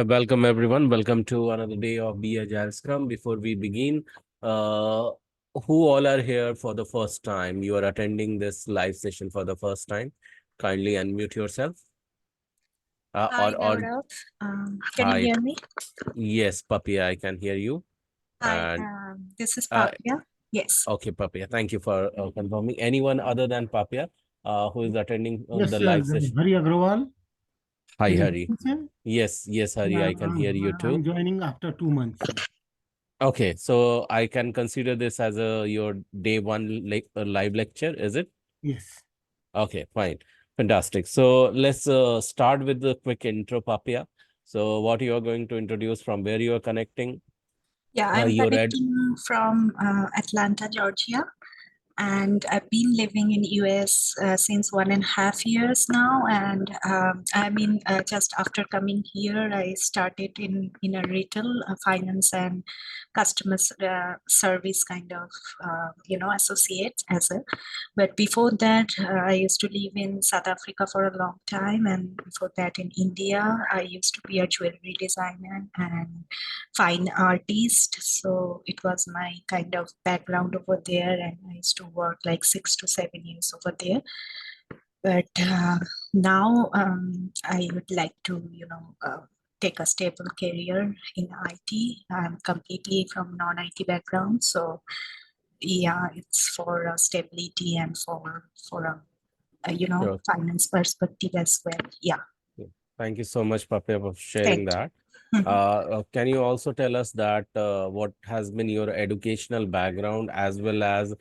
Welcome everyone. Welcome to another day of Be Agile Scrum. Before we begin, uh, who all are here for the first time? You are attending this live session for the first time. Kindly unmute yourself. Hi, Or Gaurav. Can you hi. hear me? Yes, Papia, I can hear you. Hi, And this is uh, Papia. Yes. okay, Papia. Thank you for confirming. Anyone other than Papia who is attending Yes, the live this is session? Hari Agrawal. Hi, Can you Hari. hear me, sir? Yes, Hari, Yeah, I can hear you I'm too. joining after 2 months. Okay, so I can consider this as your day one live lecture, is it? Yes. Okay, fine. Fantastic. So let's start with the quick intro, Papia. So what you are going to introduce, from where you are connecting, Yeah, I'm your connecting from Atlanta, Georgia, and I've been living in US since 1.5 years now. And I mean, just after coming here, I started in a retail finance and customer service kind of associate as a. But before that, I used to live in South Africa for a long time, and before that in India, I used to be a jewelry designer and fine artist. So it was my kind of background over there, and I used to work like 6 to 7 years over there. But now I would like to, take a stable career in IT. I'm completely from non-IT background, so yeah, it's for stability and for Sure. finance perspective as well. Yeah, Thank you so much, Papia, for sharing thank that. you. Can you also tell us that what has been your educational background, as well as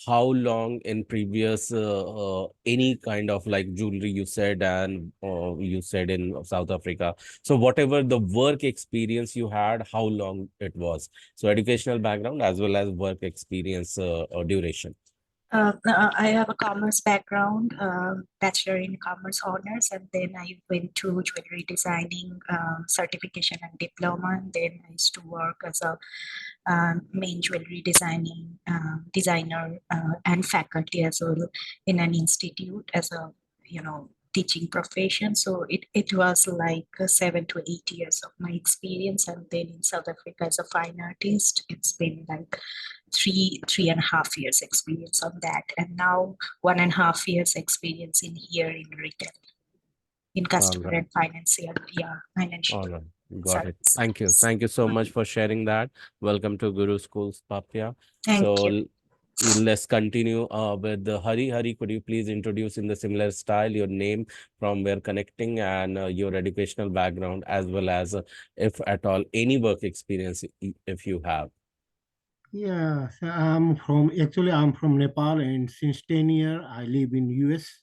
how long in previous any kind of like jewelry you said, and you said in South Africa. So whatever the work experience you had, how long it was. So educational background as well as work experience or duration. I have a commerce background, bachelor in commerce honors, and then I went to jewelry designing certification and diploma. And then I used to work as a main jewelry designing designer and faculty as well in an institute as a teaching profession. So it was like 7 to 8 years of my experience, and then in South Africa as a fine artist, it's been like 3.5 years experience on that, and now 1.5 years experience in here in retail, in All customer right. and financial, financial All right. Got it. service. Thank you. Thank you so much for sharing that. Welcome to Guru Schools, Papia. Thank So you. let's continue with the Hari. Hari, could you please introduce in the similar style your name, from where connecting, and your educational background, as well as, if at all, any work experience if you have. Yeah, so I'm from Nepal, and since 10 years I live in US,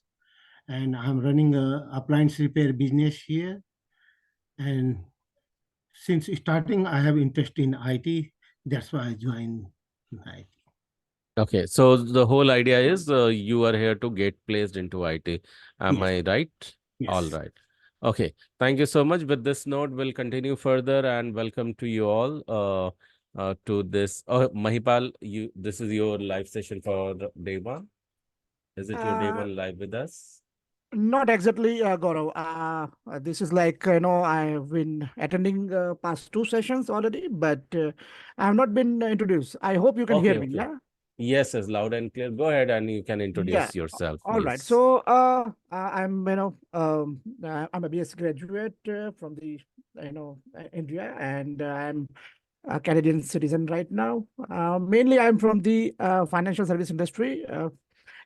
and I'm running a appliance repair business here. And since starting, I have interest in IT. That's why I joined IT. Okay, so the whole idea is you are here to get placed into IT. Am Yes, I right? All yes. right. Okay, thank you so much. With this note, we'll continue further, and welcome to you all to this. Oh, Mahipal, this is your live session for the day one. Is it your day Uh, one live with us? Not exactly, Gaurav. This is like, I've been attending past two sessions already, but I have not been introduced. I hope you can hear Okay, me. okay. Yeah. Yes, yes, loud and clear. Go ahead, and you can Yeah. introduce yourself, All right. please. So I'm a BS graduate from the India, and I'm a Canadian citizen right now. Mainly, I'm from the financial service industry,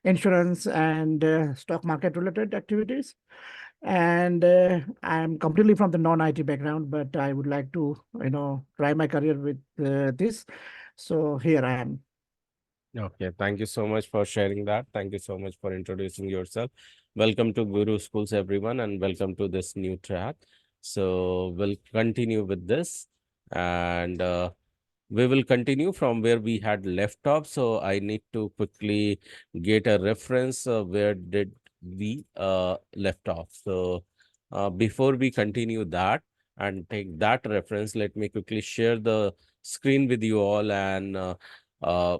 insurance and stock market related activities. And I'm completely from the non-IT background, but I would like to, try my career with this. So here I am. Okay, thank you so much for sharing that. Thank you so much for introducing yourself. Welcome to Guru Schools, everyone, and welcome to this new track. So we'll continue with this, and we will continue from where we had left off. So I need to quickly get a reference. Where did we left off? So before we continue that and take that reference, let me quickly share the screen with you all, and uh,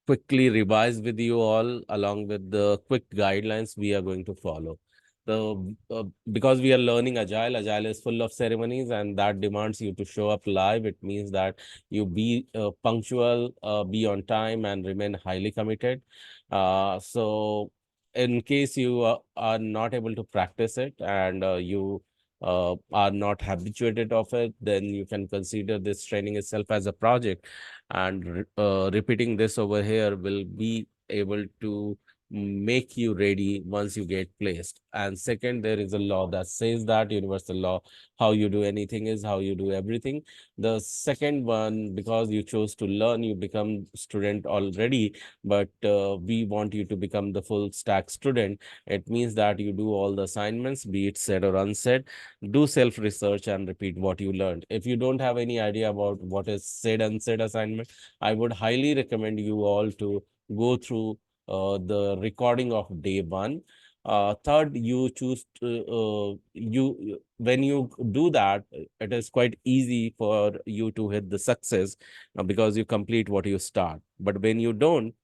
quickly revise with you all along with the quick guidelines we are going to follow. because we are learning Agile is full of ceremonies, and that demands you to show up live. It means that you be punctual, be on time, and remain highly committed. So in case you are not able to practice it, and you are not habituated of it, then you can consider this training itself as a project, and repeating this over here will be able to make you ready once you get placed. And second, there is a law that says that universal law, how you do anything is how you do everything. The second one, because you chose to learn, you become student already, but we want you to become the full stack student. It means that you do all the assignments, be it said or unsaid, do self research and repeat what you learned. If you don't have any idea about what is said unsaid assignment, I would highly recommend you all to go through the recording of day one. Third, you choose to, when you do that, it is quite easy for you to hit the success because you complete what you start. But when you don't,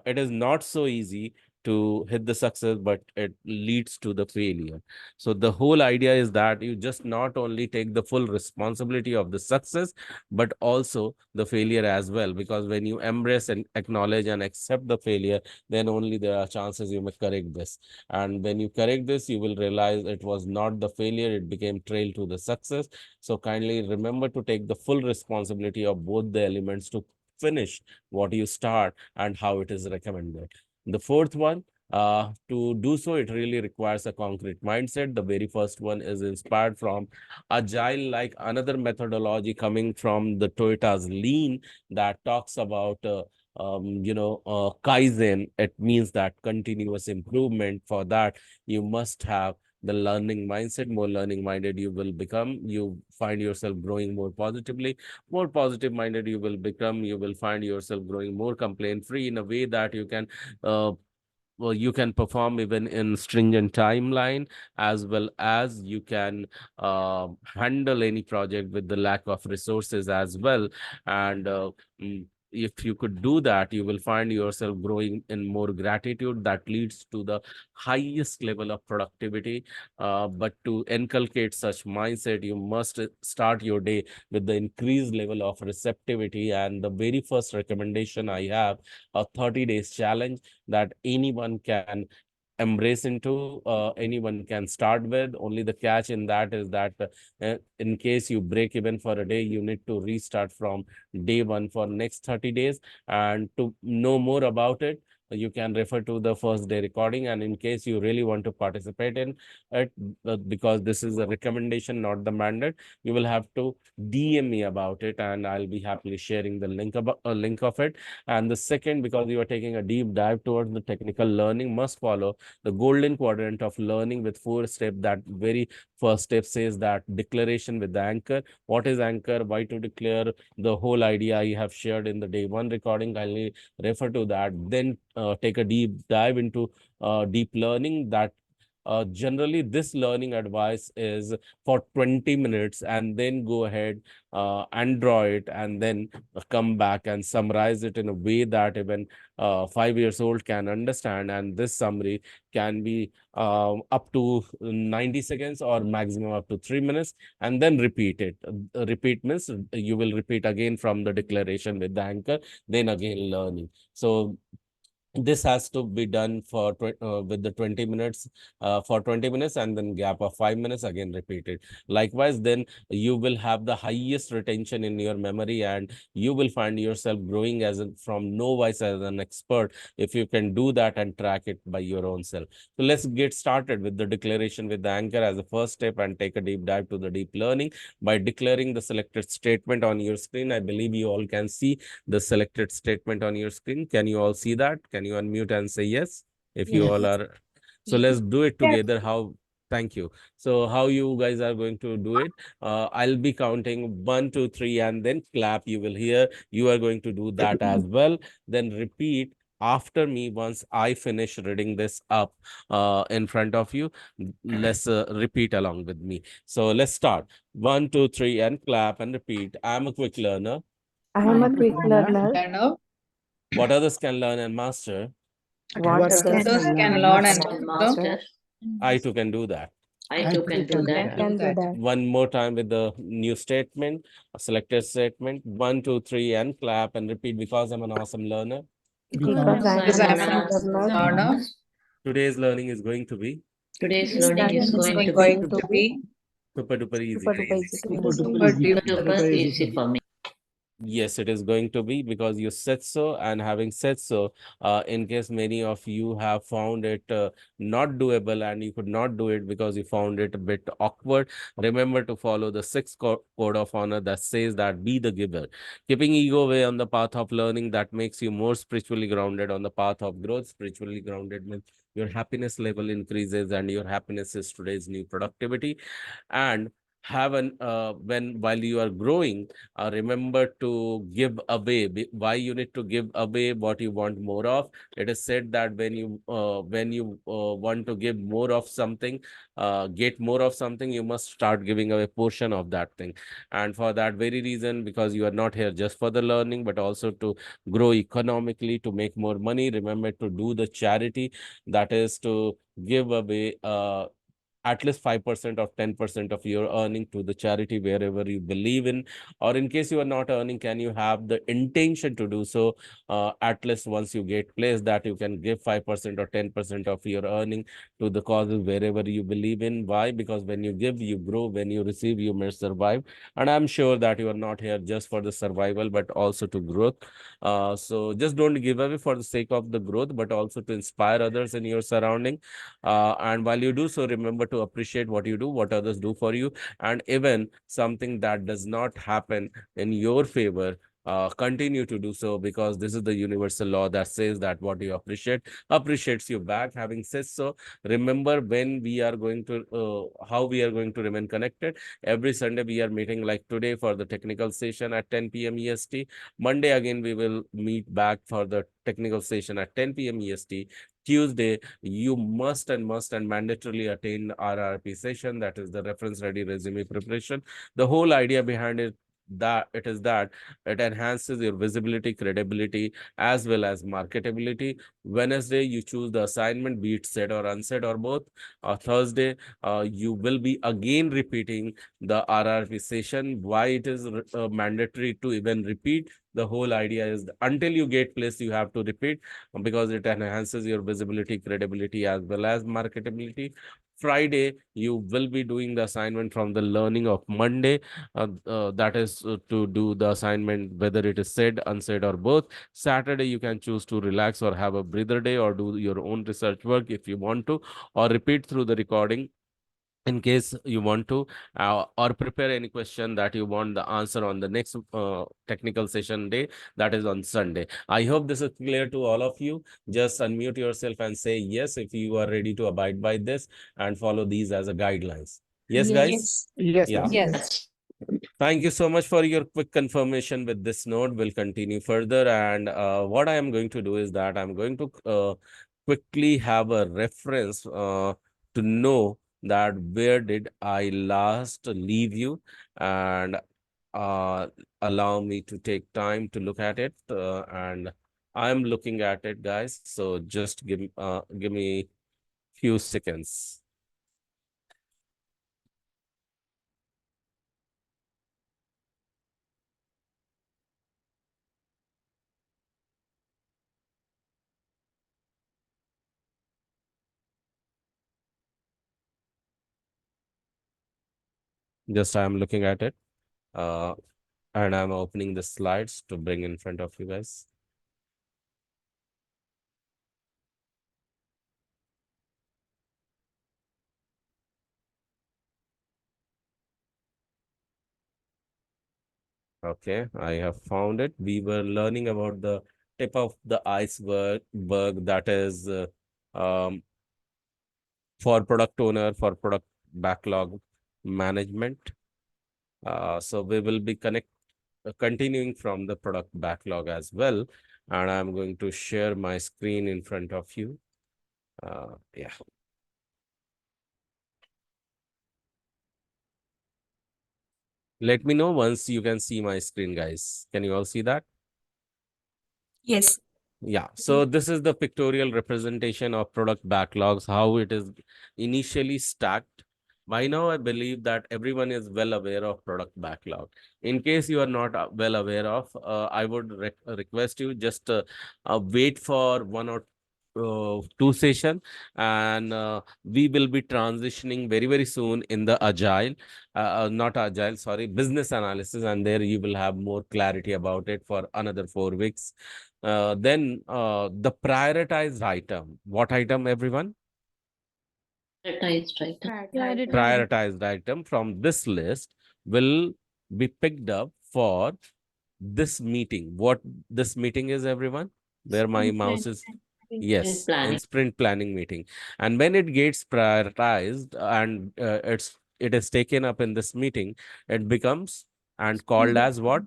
it is not so easy to hit the success, but it leads to the failure. So the whole idea is that you just not only take the full responsibility of the success, but also the failure as well. Because when you embrace and acknowledge and accept the failure, then only there are chances you may correct this. And when you correct this, you will realize it was not the failure, it became trail to the success. So kindly remember to take the full responsibility of both the elements to finish what you start and how it is recommended. The fourth one, to do so, it really requires a concrete mindset. The very first one is inspired from Agile, like another methodology coming from the Toyota's Lean that talks about Kaizen. It means that continuous improvement. For that, you must have the learning mindset. More learning minded you will become, you find yourself growing more positively. More positive minded you will become, you will find yourself growing more complaint free, in a way that you can you can perform even in stringent timeline, as well as you can handle any project with the lack of resources as well. And if you could do that, you will find yourself growing in more gratitude that leads to the highest level of productivity. But to inculcate such mindset, you must start your day with the increased level of receptivity. And the very first recommendation I have, a 30 days challenge that anyone can embrace into, anyone can start with. Only the catch in that is that in case you break even for a day, you need to restart from day one for next 30 days. And to know more about it, you can refer to the first day recording. And in case you really want to participate in it, because this is a recommendation, not the mandate, you will have to DM me about it, and I'll be happily sharing the link about link of it. And the second, because you are taking a deep dive towards the technical learning, must follow the golden quadrant of learning with 4 steps. That very first step says that declaration with the anchor. What is anchor? Why to declare? The whole idea I have shared in the day one recording. I'll refer to that. Then take a deep dive into deep learning. That generally this learning advice is for 20 minutes, and then go ahead and draw it, and then come back and summarize it in a way that even 5 years old can understand. And this summary can be up to 90 seconds or maximum up to 3 minutes, and then repeat it. Repeat means you will repeat again from the declaration with the anchor, then again learning. So this has to be done for with the 20 minutes, for 20 minutes, and then gap of 5 minutes, again repeated. Likewise, then you will have the highest retention in your memory, and you will find yourself growing from novice as an expert, if you can do that and track it by your own self. So let's get started with the declaration with the anchor as a first step, and take a deep dive to the deep learning by declaring the selected statement on your screen. I believe you all can see the selected statement on your screen. Can you all see that? Can you unmute and say yes if you all are? So let's do it together. How? Thank you. So how you guys are going to do it? I'll be counting 1, 2, 3, and then clap. You will hear. You are going to do that as well. Then repeat after me once I finish reading this up in front of you. Let's repeat along with me. So let's start. 1, 2, 3, and clap and repeat. I'm a quick learner. I am a quick learner. What others can learn and master, What others Others can can learn learn and and master, I too can do that. I too can do I that. can do that. One more time with the new statement, a selected statement. 1, 2, 3, and clap and repeat because I'm an awesome learner. Because I Because am I'm an an awesome learner. Today's learning is going to be Today's This learning is learning going to be super duper easy. super duper easy to Super do. duper easy. super easy for me. Yes, it is going to be because you said so. And having said so, in case many of you have found it not doable and you could not do it because you found it a bit awkward, remember to follow the sixth code of honor that says that be the giver. Keeping ego away on the path of learning that makes you more spiritually grounded on the path of growth. Spiritually grounded means your happiness level increases and your happiness is today's new productivity. And have an when while you are growing, remember to give away. Why you need to give away what you want more of? It is said that when you want to give more of something, get more of something, you must start giving away portion of that thing. And for that very reason, because you are not here just for the learning but also to grow economically, to make more money, remember to do the charity, that is to give away at least 5% or 10% of your earning to the charity wherever you believe in. Or in case you are not earning, can you have the intention to do so? At least once you get placed, that you can give 5% or 10% of your earning to the causes wherever you believe in. Why? Because when you give, you grow. When you receive, you may survive. And I'm sure that you are not here just for the survival, but also to growth. So just don't give away for the sake of the growth, but also to inspire others in your surrounding. And while you do so, remember to appreciate what you do, what others do for you, and even something that does not happen in your favor, continue to do so, because this is the universal law that says that what you appreciate appreciates you back. Having said so, remember when we are going to how we are going to remain connected. Every Sunday we are meeting like today for the technical session at 10 p.m. EST. Monday again we will meet back for the technical session at 10 p.m. EST. Tuesday, you must and mandatorily attain RRP session, that is the reference ready resume preparation. The whole idea behind it that it enhances your visibility, credibility, as well as marketability. Wednesday, you choose the assignment, be it said or unsaid or both. Thursday, you will be again repeating the RRP session. Why it is mandatory to even repeat? The whole idea is until you get placed, you have to repeat, because it enhances your visibility, credibility, as well as marketability. Friday, you will be doing the assignment from the learning of Monday. That is to do the assignment, whether it is said, unsaid, or both. Saturday, you can choose to relax or have a breather day or do your own research work if you want to, or repeat through the recording in case you want to, or prepare any question that you want the answer on the next technical session day, that is on Sunday. I hope this is clear to all of you. Just unmute yourself and say yes if you are ready to abide by this and follow these as a guidelines. Yes, guys? Yes, Yeah. Yes. Thank you so much for your quick confirmation with this note. We'll continue further. And what I am going to do is that I'm going to quickly have a reference to know that where did I last leave you, and uh, allow me to take time to look at it. And I'm looking at it, guys. So just give me few seconds. Just I'm looking at it. And I'm opening the slides to bring in front of you guys. Okay, I have found it. We were learning about the tip of the iceberg that is for product owner, for product backlog management. So we will be continuing from the product backlog as well. And I'm going to share my screen in front of you. Yeah. Let me know once you can see my screen, guys. Can you all see that? Yes. Yeah, so this is the pictorial representation of product backlogs, how it is initially stacked. By now, I believe that everyone is well aware of product backlog. In case you are not well aware of, I would request you just wait for one or two session, and we will be transitioning very, very soon in the agile, not agile, sorry, business analysis, and there you will have more clarity about it for another 4 weeks. Then the prioritized item. What item, everyone? Prioritized item. Prioritized item from this list will be picked up for this meeting. What this meeting is, everyone? Where my mouse is? Yes, in planning. sprint planning meeting. And when it gets prioritized and it is taken up in this meeting, it becomes and called as what?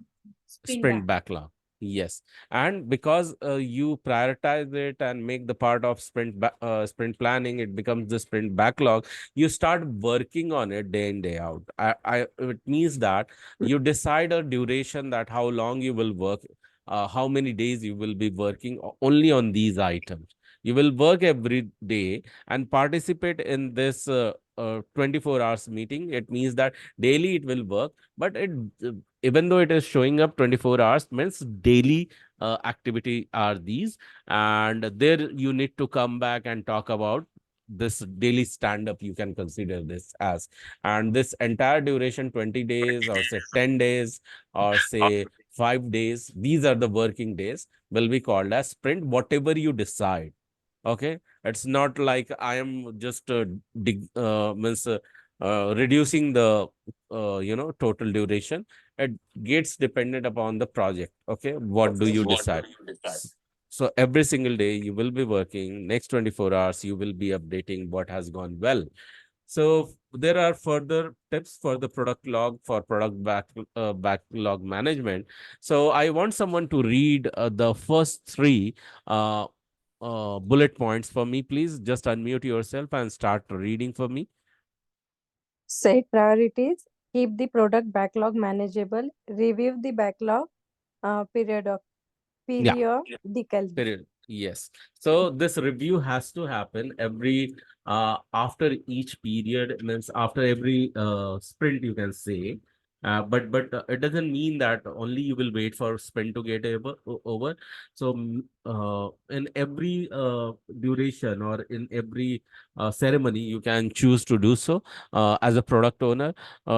Sprint backlog. Yes, and because you prioritize it and make the part of sprint planning, it becomes the sprint backlog. You start working on it day in day out. It means that you decide a duration, that how long you will work, how many days you will be working only on these items. You will work every day and participate in this 24 hours meeting. It means that daily it will work, but it even though it is showing up 24 hours, means daily activity are these, and there you need to come back and talk about this daily stand up, you can consider this as. And this entire duration, 20 days or say 10 days or say 5 days, these are the working days, will be called as sprint, whatever you decide. Okay, it's not like I am just reducing the total duration. It gets dependent upon the project. Okay, what do you decide? So every single day you will be working, next 24 hours you will be updating what has gone well. So there are further tips for the product log, for product backlog management. So I want someone to read the first three uh, bullet points for me, please. Just unmute yourself and start reading for me. Set priorities, keep the product backlog manageable, review the backlog Yeah. periodically. Period. Yes. So this review has to happen every after each period, means after every sprint, you can say. But it doesn't mean that only you will wait for sprint to get over. So in every duration or in every ceremony, you can choose to do so. As a product owner,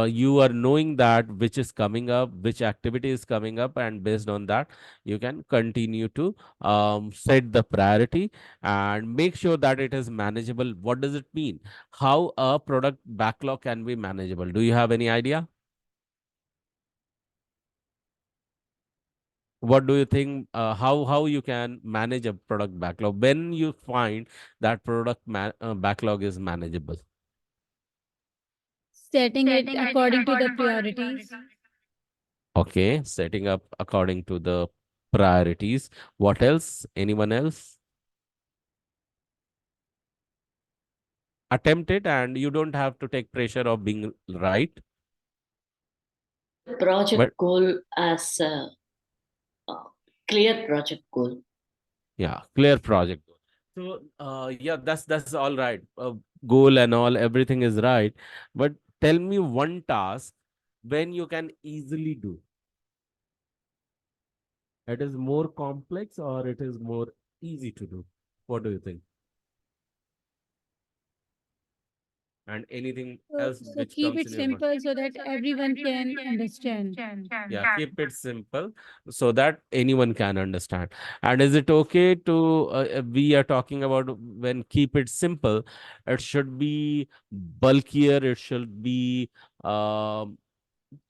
you are knowing that which is coming up, which activity is coming up, and based on that, you can continue to set the priority and make sure that it is manageable. What does it mean? How a product backlog can be manageable? Do you have any idea? What do you think? How you can manage a product backlog when you find that backlog is manageable? Setting it according to the priorities. Okay, setting up according to the priorities. What else? Anyone else? Attempt it, and you don't have to take pressure of being right. Project But goal as a clear project goal. yeah, clear project goal. So yeah, that's all right. Goal and all, everything is right. But tell me one task when you can easily do. It is more complex or it is more easy to do. What do you think? And anything else So which keep comes it in your mind? simple so that everyone can understand. Yeah, keep it simple so that anyone can understand. And is it okay to, we are talking about when keep it simple, it should be bulkier, it should be um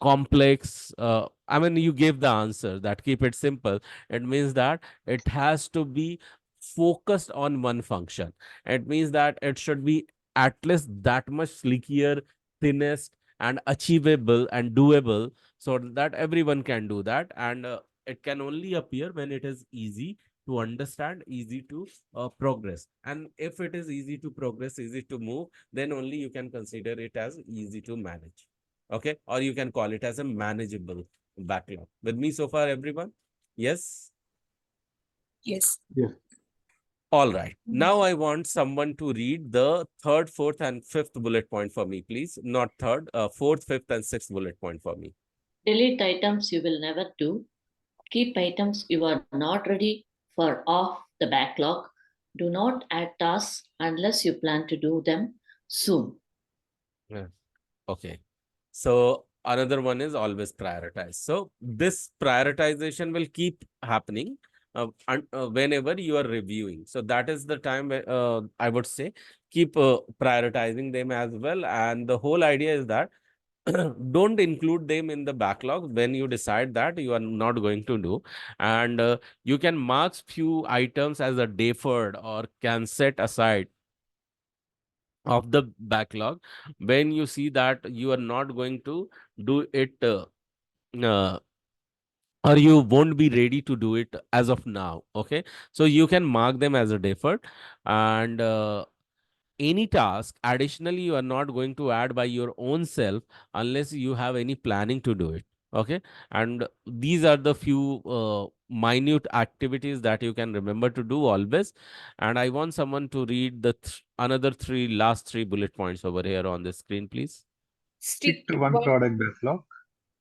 complex. I mean, you gave the answer that keep it simple. It means that it has to be focused on one function. It means that it should be at least that much sleeker, thinnest, and achievable and doable, so that everyone can do that. And it can only appear when it is easy to understand, easy to progress. And if it is easy to progress, easy to move, then only you can consider it as easy to manage. Okay, or you can call it as a manageable backlog. With me so far, everyone? Yes. Yes. Yes. All right. Now I want someone to read the third, fourth, and fifth bullet point for me, please. Not third, fourth, fifth, and sixth bullet point for me. Delete items you will never do. Keep items you are not ready for off the backlog. Do not add tasks unless you plan to do them soon. Yeah. Okay. So another one is always prioritize. So this prioritization will keep happening whenever you are reviewing. So that is the time where, I would say keep prioritizing them as well. And the whole idea is that don't include them in the backlog when you decide that you are not going to do. And you can mark few items as a deferred or can set aside of the backlog when you see that you are not going to do it uh, or you won't be ready to do it as of now. Okay, so you can mark them as a deferred. And any task additionally you are not going to add by your own self unless you have any planning to do it. Okay, and these are the few minute activities that you can remember to do always. And I want someone to read the another last three bullet points over here on the screen, please. Stick to one product backlog.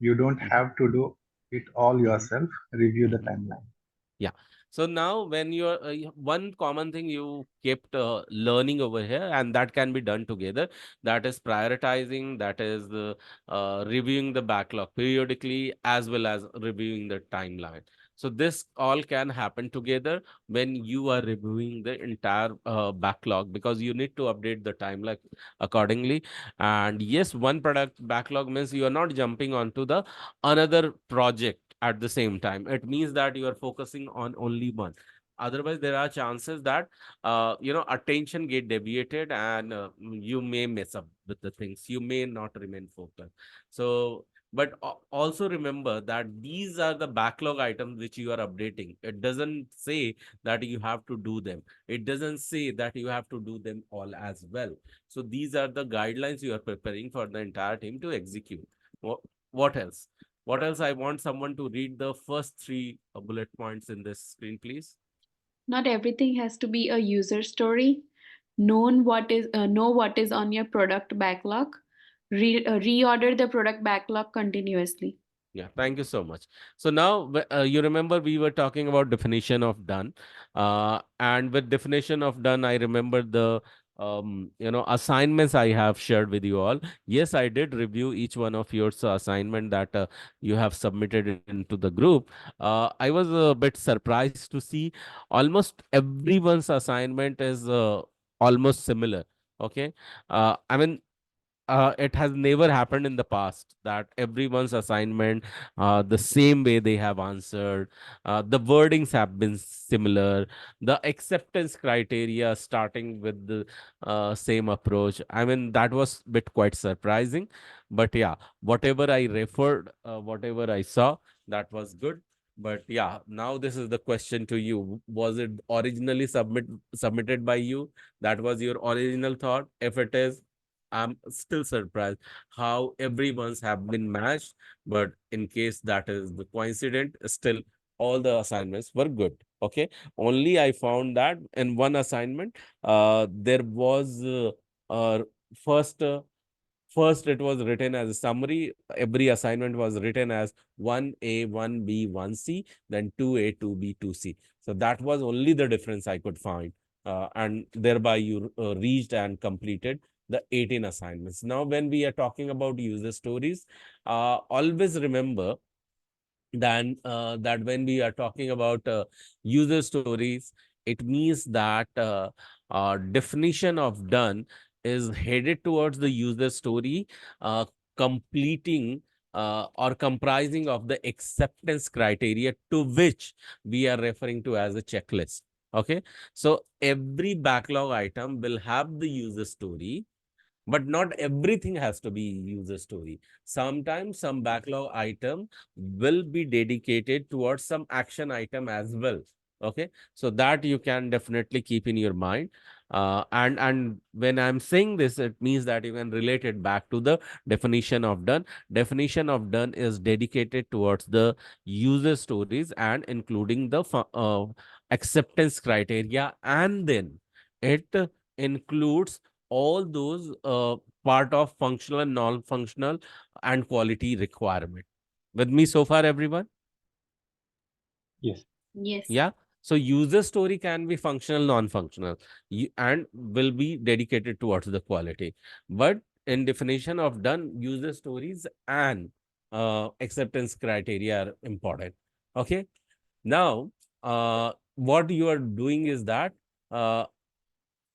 You don't have to do it all yourself. Review the timeline. Yeah. So now when you're one common thing you kept learning over here, and that can be done together, that is prioritizing, that is reviewing the backlog periodically, as well as reviewing the timeline. So this all can happen together when you are reviewing the entire backlog, because you need to update the timeline accordingly. And yes, one product backlog means you are not jumping onto the another project at the same time. It means that you are focusing on only one. Otherwise, there are chances that attention get deviated, and you may mess up with the things. You may not remain focused. So, but also remember that these are the backlog items which you are updating. It doesn't say that you have to do them. It doesn't say that you have to do them all as well. So these are the guidelines you are preparing for the entire team to execute. What else? What else? I want someone to read the first three bullet points in this screen, please. Not everything has to be a user story. Know what is on your product backlog. Reorder the product backlog continuously. Yeah, thank you so much. So now you remember we were talking about definition of done, and with definition of done, I remember the assignments I have shared with you all. Yes, I did review each one of your assignment that you have submitted into the group. I was a bit surprised to see almost everyone's assignment is almost similar. Okay, I mean, it has never happened in the past that everyone's assignment the same way they have answered. The wordings have been similar, the acceptance criteria starting with the same approach. I mean, that was bit quite surprising. But yeah, whatever I referred, whatever I saw, that was good. But yeah, now this is the question to you. Was it originally submitted by you? That was your original thought? If it is, I'm still surprised how everyone's have been matched. But in case that is the coincident, still all the assignments were good. Okay. Only I found that in one assignment, there was uh, first First, it was written as a summary. Every assignment was written as 1A, 1B, 1C, then 2A, 2B, 2C. So that was only the difference I could find. And thereby you reached and completed the 18 assignments. Now, when we are talking about user stories, always remember that when we are talking about user stories, it means that definition of done is headed towards the user story uh, completing or comprising of the acceptance criteria to which we are referring to as a checklist. Okay, so every backlog item will have the user story, but not everything has to be user story. Sometimes some backlog item will be dedicated towards some action item as well. Okay, so that you can definitely keep in your mind. And when I'm saying this, it means that you can relate it back to the definition of done. Definition of done is dedicated towards the user stories and including the acceptance criteria, and then it includes all those part of functional and non-functional and quality requirement. With me so far, everyone? Yes. Yes. Yeah. So user story can be functional, non-functional, and will be dedicated towards the quality. But in definition of done, user stories and acceptance criteria are important. Okay. Now, what you are doing is that uh,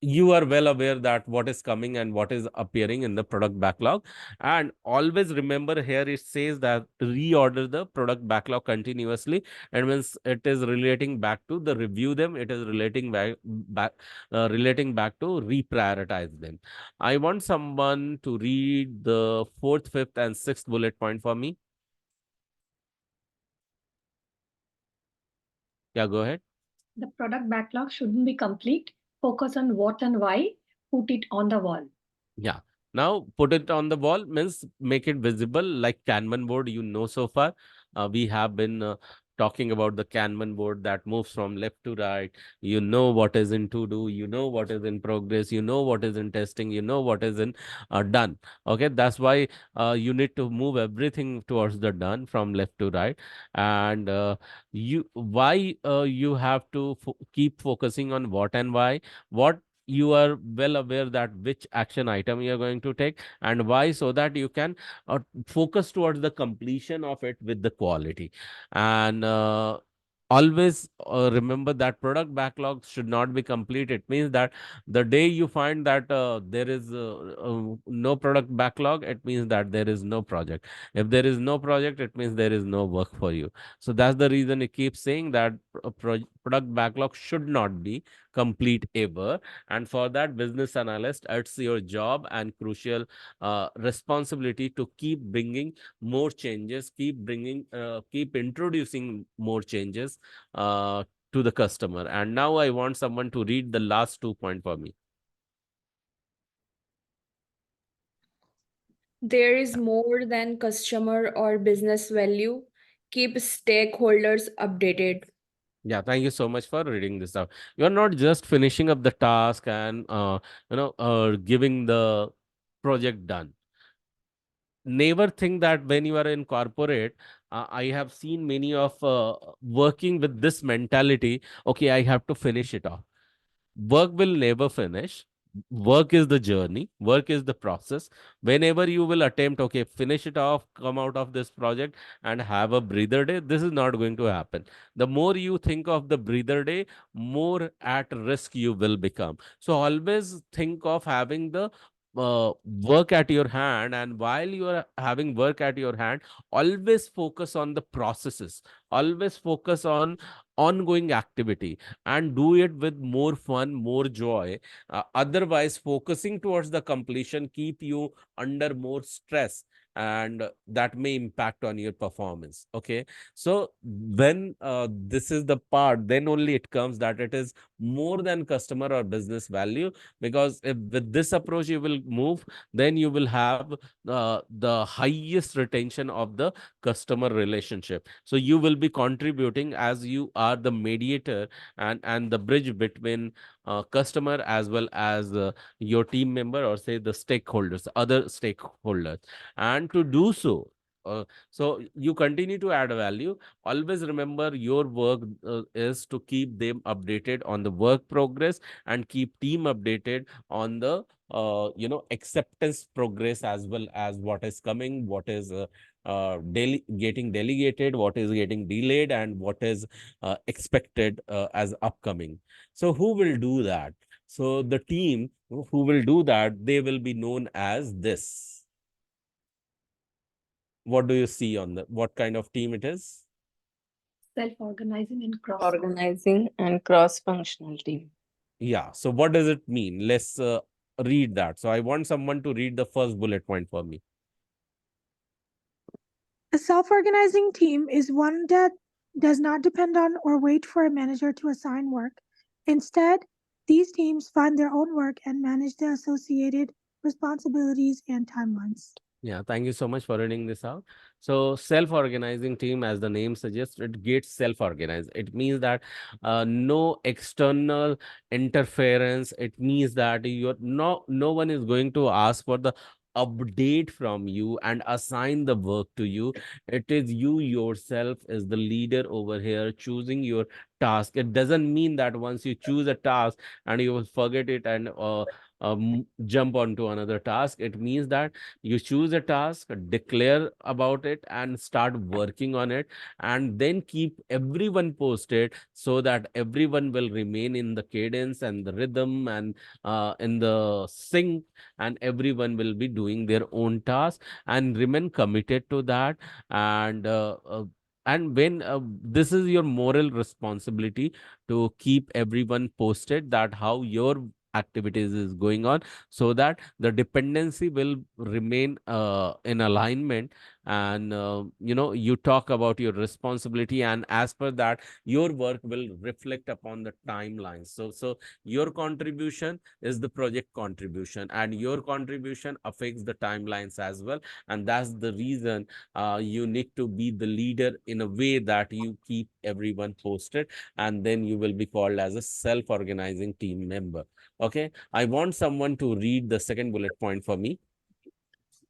you are well aware that what is coming and what is appearing in the product backlog. And always remember, here it says that reorder the product backlog continuously, and once it is relating back to the review them, it is relating back to reprioritize them. I want someone to read the fourth, fifth, and sixth bullet point for me. Yeah, go ahead. The product backlog shouldn't be complete. Focus on what and why. Put it on the wall. Yeah. Now put it on the wall means make it visible like Kanban board, so far. We have been talking about the Kanban board that moves from left to right. You know what is in to do, you know what is in progress, you know what is in testing, you know what is in done. Okay, that's why you need to move everything towards the done from left to right. And you have to keep focusing on what and why. What, you are well aware that which action item you are going to take and why, so that you can focus towards the completion of it with the quality. And always remember that product backlog should not be complete. It means that the day you find that there is no product backlog, it means that there is no project. If there is no project, it means there is no work for you. So that's the reason it keeps saying that product backlog should not be complete ever. And for that, business analyst, it's your job and crucial responsibility to keep bringing more changes, keep introducing more changes to the customer. And now I want someone to read the last 2 points for me. There is more than customer or business value. Keep stakeholders updated. Yeah, thank you so much for reading this out. You're not just finishing up the task and giving the project done. Never think that when you are in corporate, I have seen many of working with this mentality. Okay, I have to finish it off. Work will never finish. Work is the journey, work is the process. Whenever you will attempt, okay, finish it off, come out of this project and have a breather day, this is not going to happen. The more you think of the breather day, more at risk you will become. So always think of having the work at your hand, and while you are having work at your hand, always focus on the processes, always focus on ongoing activity, and do it with more fun, more joy. Otherwise, focusing towards the completion keep you under more stress, and that may impact on your performance. Okay, so when this is the part, then only it comes that it is more than customer or business value. Because if with this approach you will move, then you will have the highest retention of the customer relationship. So you will be contributing, as you are the mediator and the bridge between customer as well as your team member, or say the stakeholders, other stakeholders. And to do so, so you continue to add value. Always remember, your work is to keep them updated on the work progress, and keep team updated on the acceptance progress, as well as what is coming, what is getting delegated, what is getting delayed, and what is expected as upcoming. So who will do that? So the team who will do that, they will be known as this. What do you see on the, what kind of team it is? Self-organizing and cross. Organizing and cross-functional team. Yeah. So what does it mean? Let's read that. So I want someone to read the first bullet point for me. A self-organizing team is one that does not depend on or wait for a manager to assign work. Instead, these teams fund their own work and manage the associated responsibilities and timelines. Yeah, thank you so much for reading this out. So, self-organizing team, as the name suggests, it gets self-organized. It means that no external interference. It means that no one is going to ask for the update from you and assign the work to you. It is you yourself is the leader over here, choosing your task. It doesn't mean that once you choose a task and you will forget it and jump onto another task. It means that you choose a task, declare about it, and start working on it, and then keep everyone posted so that everyone will remain in the cadence and the rhythm and in the sync, and everyone will be doing their own task and remain committed to that. And when this is your moral responsibility to keep everyone posted that how your activities is going on, so that the dependency will remain in alignment. And you talk about your responsibility, and as per that your work will reflect upon the timelines. So your contribution is the project contribution, and your contribution affects the timelines as well. And that's the reason you need to be the leader in a way that you keep everyone posted, and then you will be called as a self-organizing team member. Okay, I want someone to read the second bullet point for me.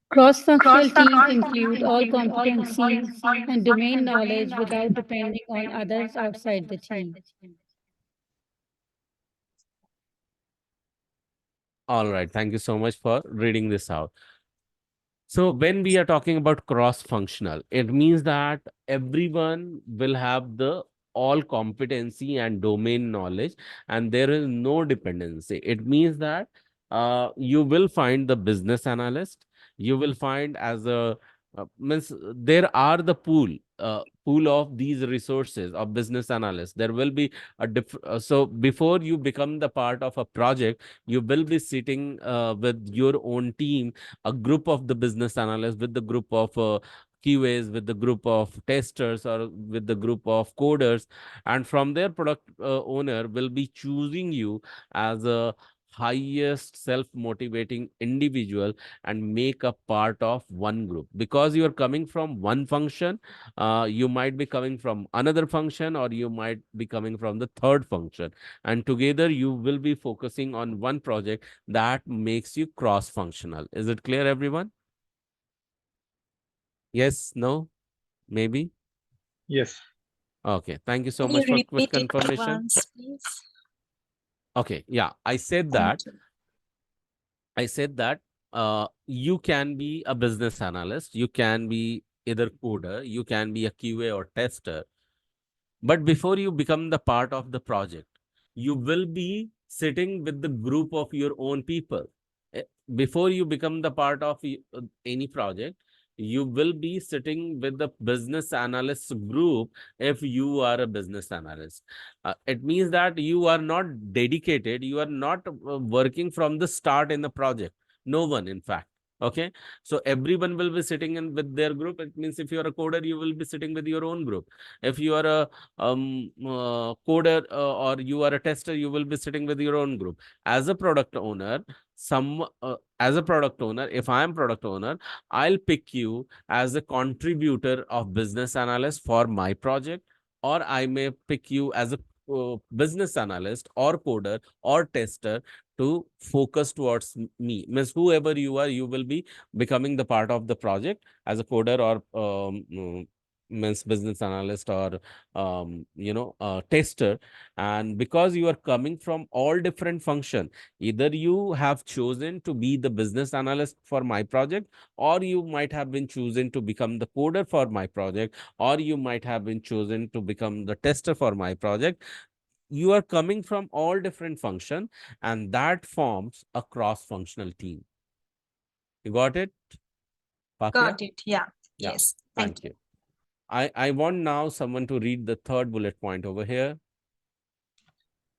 Cross-functional teams include all competencies and domain knowledge without depending on others outside the team. All right, thank you so much for reading this out. So when we are talking about cross-functional, it means that everyone will have the all competency and domain knowledge, and there is no dependency. It means that you will find the business analyst, you will find as a means there are the pool of these resources of business analysts. There will be a so before you become the part of a project, you will be sitting with your own team, a group of the business analysts, with the group of QAs, with the group of testers, or with the group of coders, and from their product owner will be choosing you as a highest self-motivating individual and make a part of one group. Because you are coming from one function, you might be coming from another function, or you might be coming from the third function, and together you will be focusing on one project that makes you cross-functional. Is it clear, everyone? Yes, no, maybe? Yes. Okay, thank you so Can much you for quick repeat it confirmation. once, please? Okay, yeah, I said Thank that you. you can be a business analyst, you can be either coder, you can be a QA or tester. But before you become the part of the project, you will be sitting with the group of your own people. Eh, Before you become the part of any project, you will be sitting with the business analyst group if you are a business analyst. It means that you are not dedicated, you are not working from the start in the project. No one, in fact. Okay, so everyone will be sitting in with their group. It means if you are a coder, you will be sitting with your own group. If you are a coder or you are a tester, you will be sitting with your own group. As a product owner, as a product owner, if I am product owner, I'll pick you as a contributor of business analyst for my project, or I may pick you as a business analyst or coder or tester to focus towards me. Means whoever you are, you will be becoming the part of the project as a coder or means business analyst or tester. And because you are coming from all different function, either you have chosen to be the business analyst for my project, or you might have been chosen to become the coder for my project, or you might have been chosen to become the tester for my project. You are coming from all different function, and that forms a cross-functional team. You got it, Pakya? Got it. Yeah. Yeah, Yes. thank you. I want now someone to read the third bullet point over here.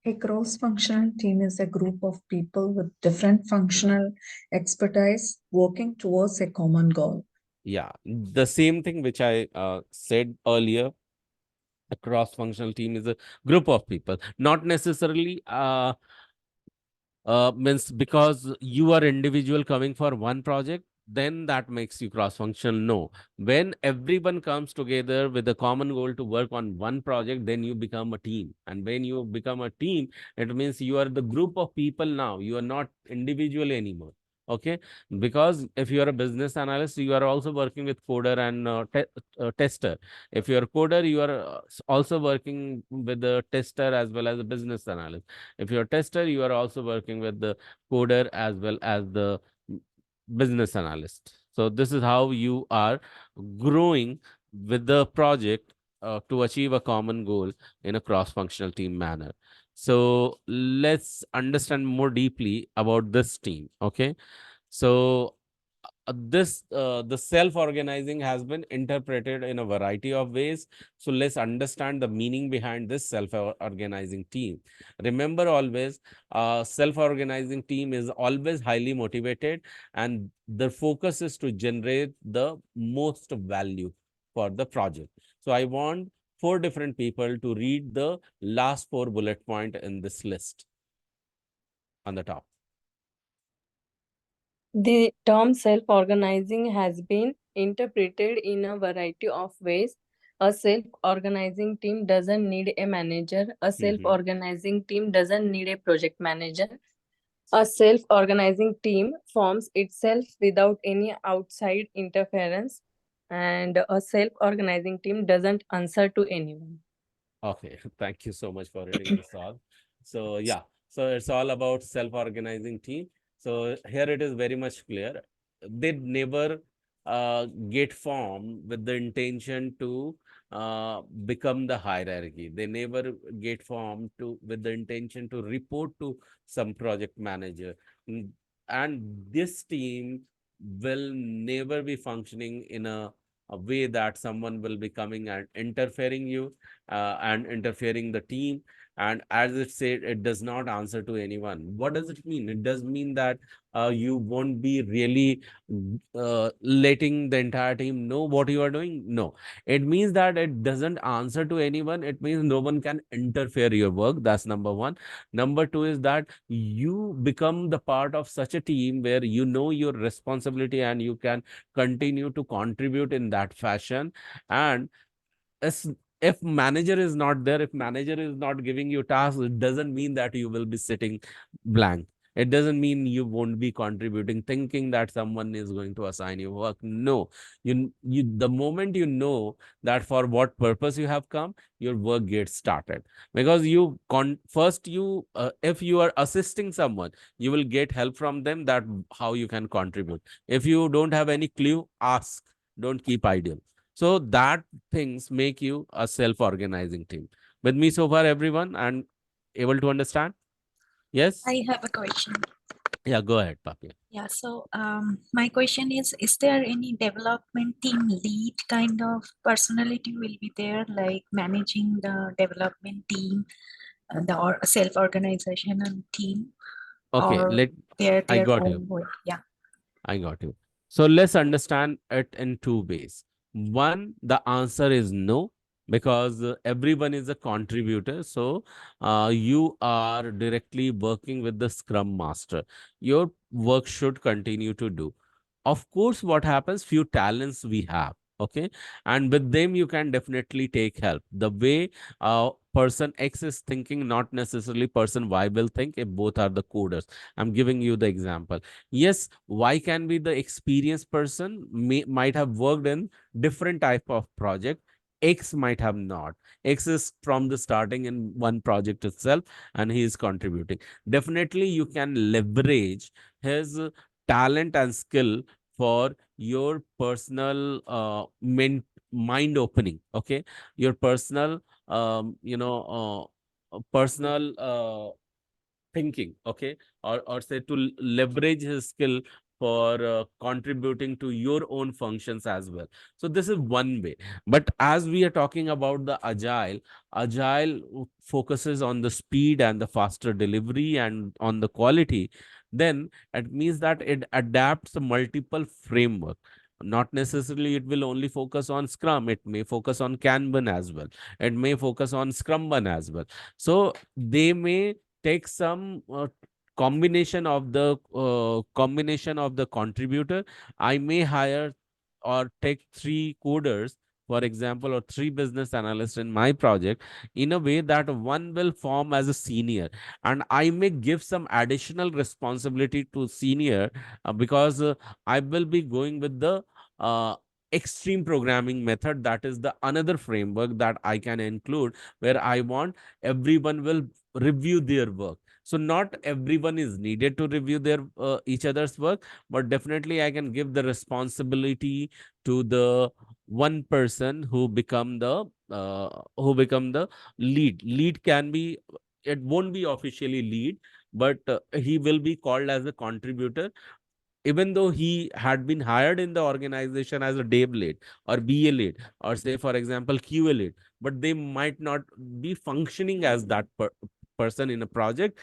A cross-functional team is a group of people with different functional expertise working towards a common goal. Yeah, the same thing which I said earlier. A cross-functional team is a group of people, not necessarily means because you are individual coming for one project, then that makes you cross-functional. No. When everyone comes together with a common goal to work on one project, then you become a team. And when you become a team, it means you are the group of people now. You are not individual anymore. Okay. Because if you are a business analyst, you are also working with coder and tester. If you are a coder, you are also working with the tester as well as a business analyst. If you're a tester, you are also working with the coder as well as the business analyst. So this is how you are growing with the project to achieve a common goal in a cross-functional team manner. So let's understand more deeply about this team. Okay. So the self-organizing has been interpreted in a variety of ways. So let's understand the meaning behind this self-organizing team. Remember always, self-organizing team is always highly motivated, and the focus is to generate the most value for the project. So I want four different people to read the last four bullet point in this list on the top. The term self-organizing has been interpreted in a variety of ways. A self-organizing team doesn't need a manager. A self-organizing team doesn't need a project manager. A self-organizing team forms itself without any outside interference, and a self-organizing team doesn't answer to anyone. Okay, thank you so much for reading this all. So yeah, so it's all about self-organizing team. So here it is very much clear. They never get formed with the intention to become the hierarchy. They never get formed to with the intention to report to some project manager. And this team will never be functioning in a way that someone will be coming and interfering you and interfering the team. And as it said, it does not answer to anyone. What does it mean? It does mean that you won't be really letting the entire team know what you are doing. No, it means that it doesn't answer to anyone. It means no one can interfere your work. That's number one. Number two is that you become the part of such a team where you know your responsibility and you can continue to contribute in that fashion. And as if manager is not there, if manager is not giving you tasks, it doesn't mean that you will be sitting blank. It doesn't mean you won't be contributing, thinking that someone is going to assign you work. No, you the moment you know that for what purpose you have come, your work gets started. Because you first you if you are assisting someone, you will get help from them that how you can contribute. If you don't have any clue, ask. Don't keep idle. So that things make you a self-organizing team. With me so far, everyone, and able to understand? Yes? I have a question. Yeah, go ahead, Papi. Yeah, so my question is there any development team lead kind of personality will be there, like managing the development team, the self-organizational team, Okay, or they're I their got you. own way? Yeah. I got you. So let's understand it in two ways. One, the answer is no, because everyone is a contributor. So you are directly working with the Scrum Master. Your work should continue to do. Of course, what happens, few talents we have. Okay. And with them, you can definitely take help. The way person X is thinking, not necessarily person Y will think if both are the coders. I'm giving you the example. Yes, Y can be the experienced person, might have worked in different type of project. X might have not. X is from the starting in one project itself, and he is contributing. Definitely, you can leverage his talent and skill for your personal mind opening. Okay, your personal personal thinking. Okay, or say to leverage his skill for contributing to your own functions as well. So this is one way. But as we are talking about the agile focuses on the speed and the faster delivery and on the quality. Then it means that it adapts multiple framework. Not necessarily it will only focus on Scrum. It may focus on Kanban as well. It may focus on Scrumban as well. So they may take some combination of the contributor, I may hire or take 3 coders, for example, or 3 business analysts in my project, in a way that one will form as a senior, and I may give some additional responsibility to senior, because I will be going with the uh, extreme programming method. That is the another framework that I can include, where I want everyone will review their work. So not everyone is needed to review their each other's work, but definitely I can give the responsibility to the one person who become the lead. Lead can be, it won't be officially lead, but he will be called as a contributor, even though he had been hired in the organization as a dev lead or BA lead, or say for example QA lead, but they might not be functioning as that person in a project.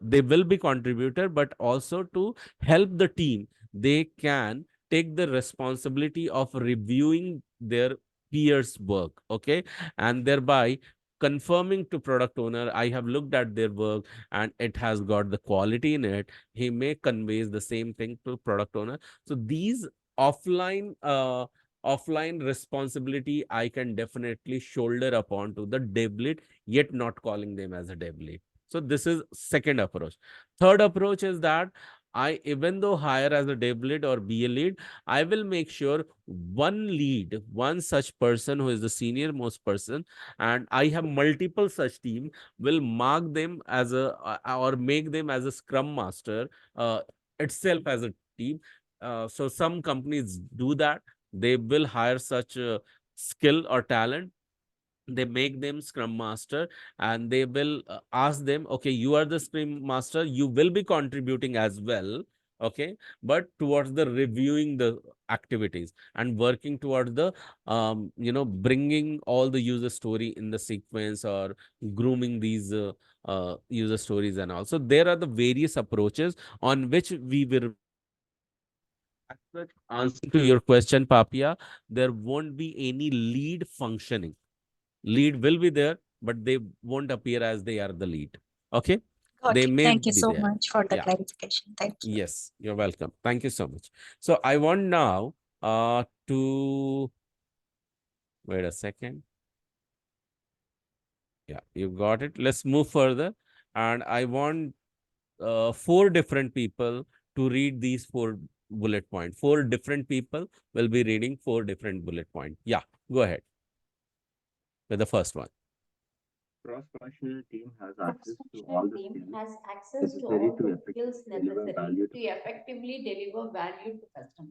They will be contributor, but also to help the team, they can take the responsibility of reviewing their peers work, okay, and thereby confirming to product owner, I have looked at their work and it has got the quality in it. He may conveys the same thing to product owner. So these offline offline responsibility I can definitely shoulder upon to the dev lead, yet not calling them as a dev lead. So this is second approach. Third approach is that I, even though hire as a dev lead or be a lead, I will make sure one lead, one such person who is the senior most person, and I have multiple such team, will mark them as a or make them as a scrum master itself as a team. So some companies do that. They will hire such a skill or talent, they make them scrum master, and they will ask them, okay, you are the scrum master, you will be contributing as well, okay, but towards the reviewing the activities and working towards the bringing all the user story in the sequence, or grooming these user stories. And also there are the various approaches on which we will. As such, answering to your question, Papia, there won't be any lead functioning. Lead will be there, but they won't appear as they are the lead. Okay? Got They it. may Thank you be so there. much for the Yeah. clarification. Thank you. Yes, you're welcome. Thank you so much. So I want now to wait a second. Yeah, you got it. Let's move further. And I want 4 different people to read these 4 bullet points. 4 different people will be reading 4 different bullet points. Yeah, go ahead with the first one. Cross-functional team has access to all the skills necessary to effectively deliver value to customer.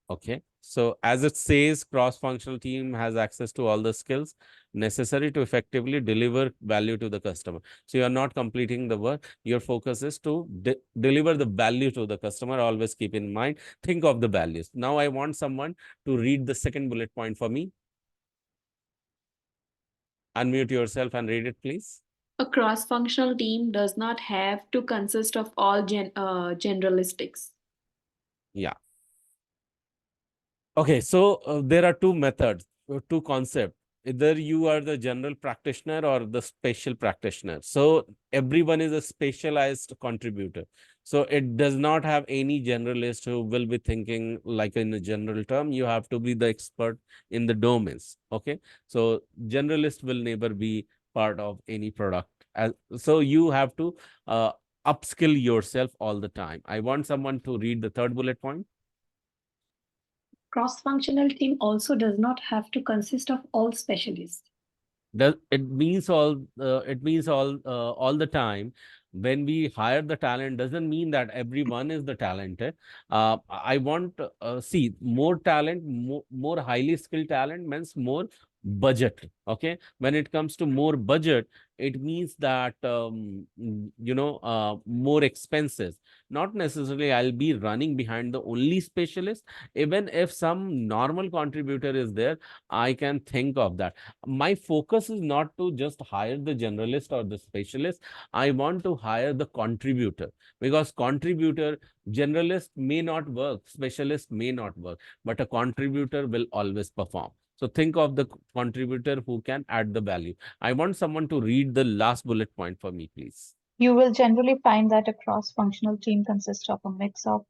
Okay. So as it says, cross-functional team has access to all the skills necessary to effectively deliver value to the customer. So you are not completing the work. Your focus is to deliver the value to the customer. Always keep in mind, think of the values. Now I want someone to read the second bullet point for me. Unmute yourself and read it, please. A cross-functional team does not have to consist of all generalistics. Yeah. Okay, so there are 2 methods, 2 concepts. Either you are the general practitioner or the special practitioner. So everyone is a specialized contributor. So it does not have any generalist who will be thinking like in a general term. You have to be the expert in the domains. Okay, so generalist will never be part of any product. So you have to upskill yourself all the time. I want someone to read the third bullet point. Cross-functional team also does not have to consist of all specialists. It means all the time when we hire the talent doesn't mean that everyone is the talented. I want see more talent, more highly skilled talent means more budget. Okay, when it comes to more budget, it means that more expenses. Not necessarily I'll be running behind the only specialist. Even if some normal contributor is there, I can think of that. My focus is not to just hire the generalist or the specialist. I want to hire the contributor, because contributor, generalist may not work, specialist may not work, but a contributor will always perform. So think of the contributor who can add the value. I want someone to read the last bullet point for me, please. You will generally find that a cross-functional team consists of a mix of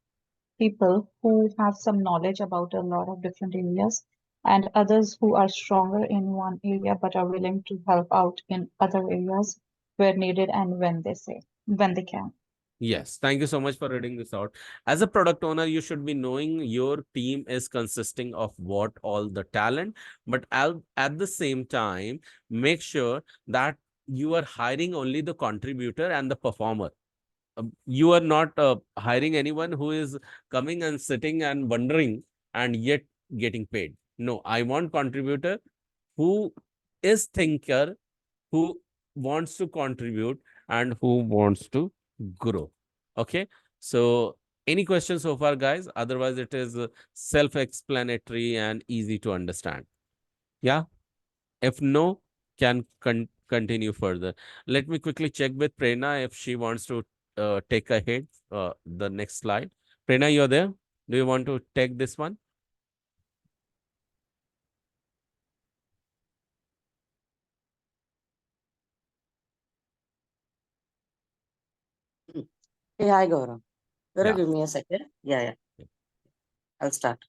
people who have some knowledge about a lot of different areas and others who are stronger in one area but are willing to help out in other areas where needed and when they can. Yes, thank you so much for reading this out. As a product owner, you should be knowing your team is consisting of what all the talent, but at the same time, make sure that you are hiring only the contributor and the performer. You are not hiring anyone who is coming and sitting and wondering and yet getting paid. No, I want contributor who is thinker, who wants to contribute and who wants to grow. Okay, so any questions so far, guys? Otherwise it is self-explanatory and easy to understand. Yeah, if no, can continue further. Let me quickly check with Prerna if she wants to take ahead the next slide. Prerna, you're there? Do you want to take this one? Hey, hi, Gaurav. Yeah. Give me a second. Yeah. I'll start.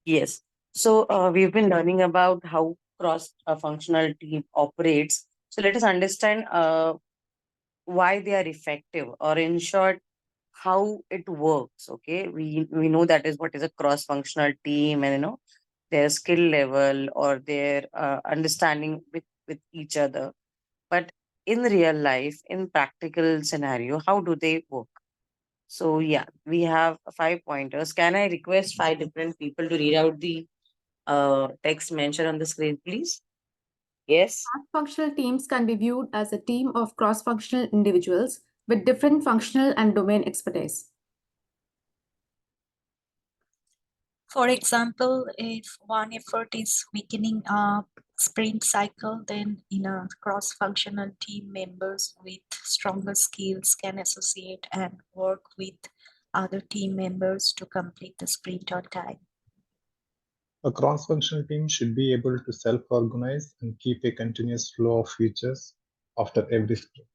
Yes. So we've been learning about how cross-functional team operates. So let us understand why they are effective, or in short, how it works. Okay, we know that is what is a cross-functional team, and their skill level or their understanding with each other. But in real life, in practical scenario, how do they work? So yeah, we have 5 pointers. Can I request 5 different people to read out the text mentioned on the screen, please? Yes. Cross-functional teams can be viewed as a team of cross-functional individuals with different functional and domain expertise. For example, if one effort is weakening a sprint cycle, then in a cross-functional team, members with stronger skills can associate and work with other team members to complete the sprint on time. A cross-functional team should be able to self-organize and keep a continuous flow of features after every sprint.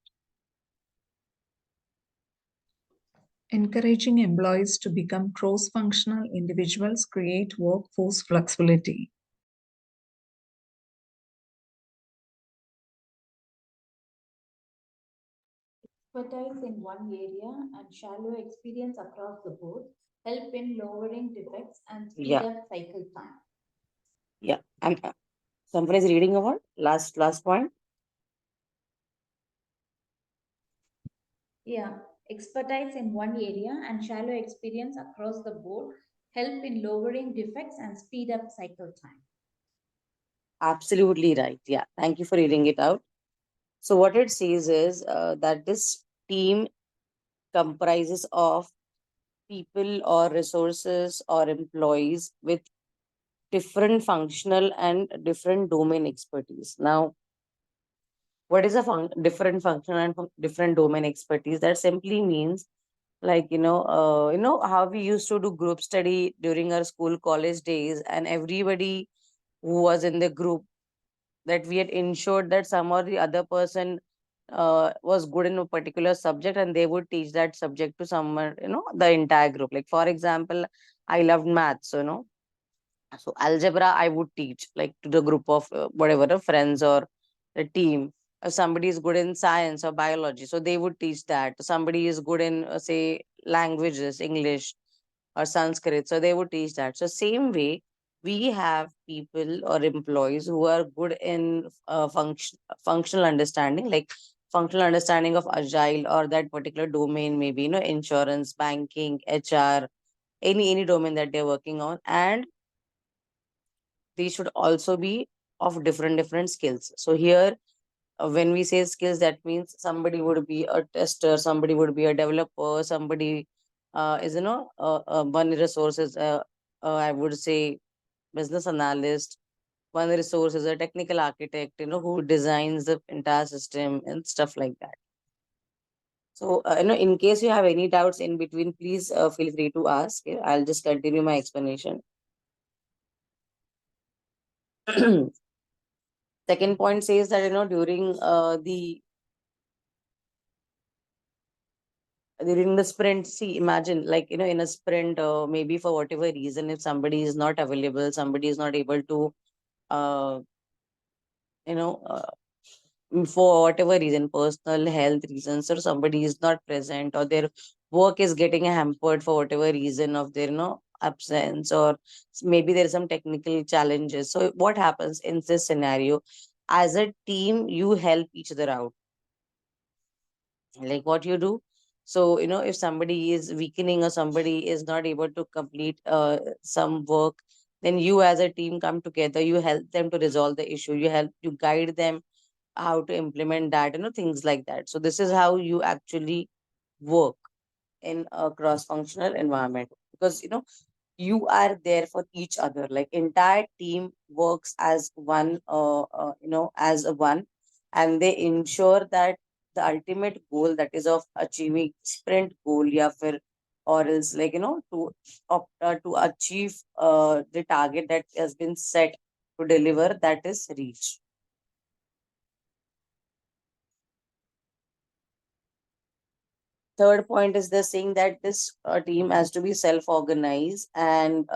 Encouraging employees to become cross-functional individuals create workforce flexibility. Expertise in one area and shallow experience across the board help in lowering defects and speed up cycle time. Yeah. Someone is reading about last point. Yeah, expertise in one area and shallow experience across the board help in lowering defects and speed up cycle time. Absolutely right. Yeah. Thank you for reading it out. So what it says is that this team comprises of people or resources or employees with different functional and different domain expertise. Now, what is a different functional and different domain expertise? That simply means, like, how we used to do group study during our school college days, and everybody who was in the group, that we had ensured that some or the other person was good in a particular subject, and they would teach that subject to someone, the entire group. Like, for example, I loved maths, so algebra I would teach, like, to the group of whatever the friends or the team. Somebody is good in science or biology, so they would teach that. Somebody is good in say languages, English or Sanskrit, so they would teach that. So same way, we have people or employees who are good in functional understanding. Like, functional understanding of agile or that particular domain, maybe insurance, banking, HR, any domain that they're working on, and they should also be of different skills. So here, when we say skills, that means somebody would be a tester, somebody would be a developer, somebody is one resource is I would say business analyst, one resource is a technical architect, who designs the entire system and stuff like that. So in case you have any doubts in between, please feel free to ask. I'll just continue my explanation. Second point says that during the sprint, see, imagine, like in a sprint, maybe for whatever reason, if somebody is not available, somebody is not able to you know for whatever reason, personal health reasons, or somebody is not present, or their work is getting hampered for whatever reason of their absence, or maybe there are some technical challenges. So what happens in this scenario? As a team, you help each other out. Like what you do, so if somebody is weakening or somebody is not able to complete some work, then you as a team come together, you help them to resolve the issue, you guide them how to implement that, things like that. So this is how you actually work in a cross-functional environment, because you are there for each other. Like entire team works as one as a one, and they ensure that the ultimate goal, that is of achieving sprint goal, or else like to achieve the target that has been set to deliver, that is reached. Third point is the saying that this team has to be self-organized and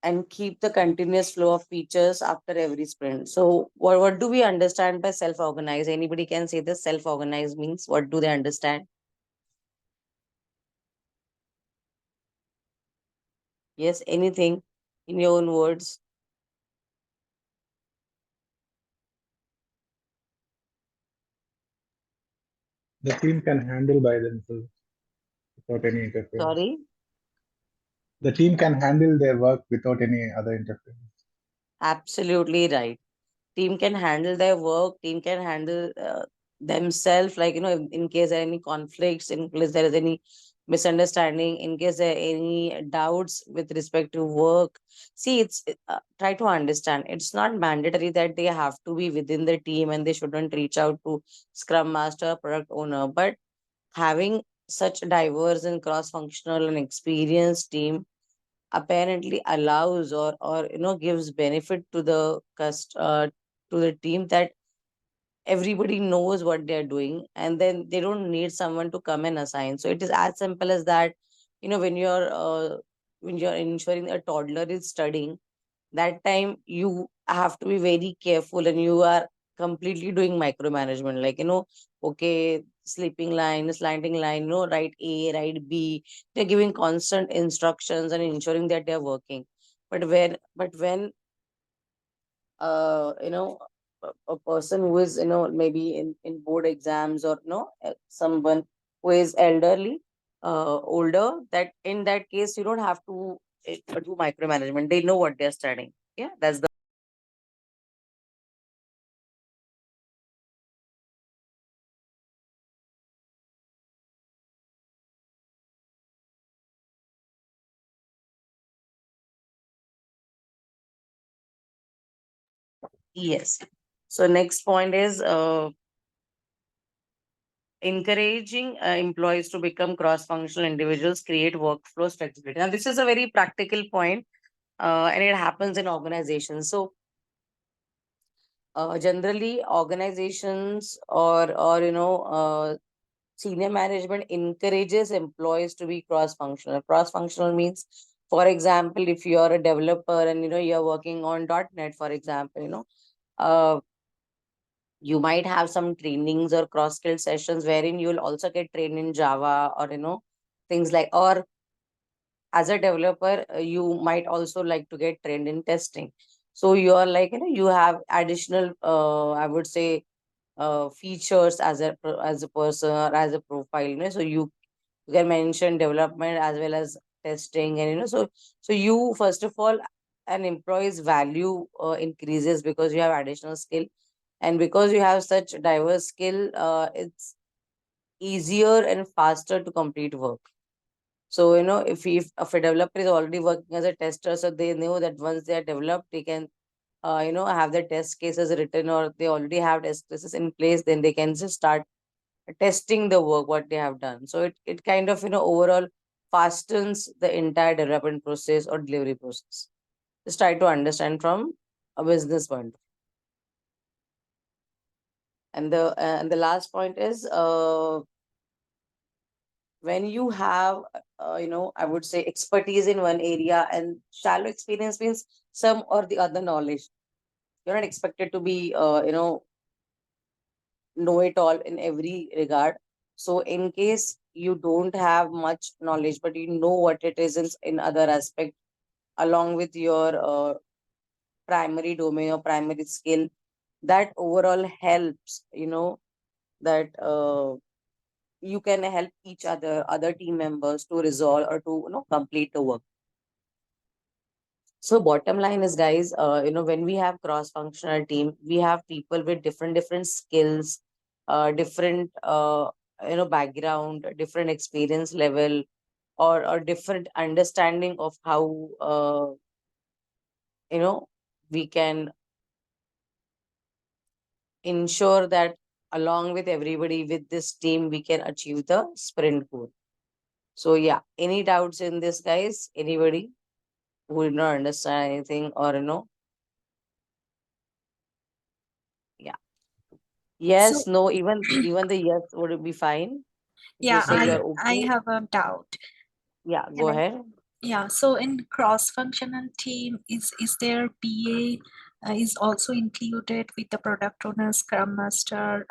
and keep the continuous flow of features after every sprint. So what do we understand by self-organized? Anybody can say this? Self-organized means, what do they understand? Yes, anything in your own words. The team can handle by themselves without any interference. Sorry? The team can handle their work without any other interference. Absolutely right. Team can handle their work, team can handle themselves, like in case there are any conflicts, in case there is any misunderstanding, in case there are any doubts with respect to work. See, it's try to understand, it's not mandatory that they have to be within the team and they shouldn't reach out to scrum master, product owner, but having such diverse and cross-functional and experienced team apparently allows or gives benefit to the to the team, that everybody knows what they're doing, and then they don't need someone to come and assign. So it is as simple as that. When you're ensuring a toddler is studying, that time you have to be very careful, and you are completely doing micromanagement, like okay, sleeping line, slanting line, write A, write B. They're giving constant instructions and ensuring that they're working. But when a person who is maybe in board exams, or someone who is elderly, older, that in that case you don't have to do micromanagement. They know what they're studying. Yeah, that's the yes. So next point is encouraging employees to become cross-functional individuals, create workflow flexibility. Now, this is a very practical point, and it happens in organizations. So generally, organizations or senior management encourages employees to be cross-functional. Cross-functional means, for example, if you are a developer and you're working on .NET, for example, you might have some trainings or cross-skill sessions wherein you'll also get trained in Java, or things like, or as a developer, you might also like to get trained in testing. So you are like, you have additional I would say features as a person or as a profile. So you can mention development as well as testing, and so you first of all, an employee's value increases because you have additional skill, and because you have such diverse skill, it's easier and faster to complete work. So if a developer is already working as a tester, so they know that once they are developed, they can have the test cases written, or they already have test cases in place, then they can just start testing the work what they have done. So it kind of overall fastens the entire development process or delivery process. Just try to understand from a business point. And the last point is, when you have I would say expertise in one area, and shallow experience means some or the other knowledge. You're not expected to be know it all in every regard. So in case you don't have much knowledge, but you know what it is in other aspect, along with your primary domain or primary skill, that overall helps, that you can help each other team members to resolve or to complete the work. So bottom line is, guys, when we have cross-functional team, we have people with different skills, different background, different experience level, or different understanding of how we can ensure that along with everybody with this team we can achieve the sprint goal. So yeah, any doubts in this, guys? Anybody who did not understand anything, or yeah. Yes, So no, even the yes would be fine. If you yeah, say you're I okay. have a doubt. Yeah, Can go I? ahead. Yeah, so in cross-functional team, is there BA is also included with the product owner, scrum master,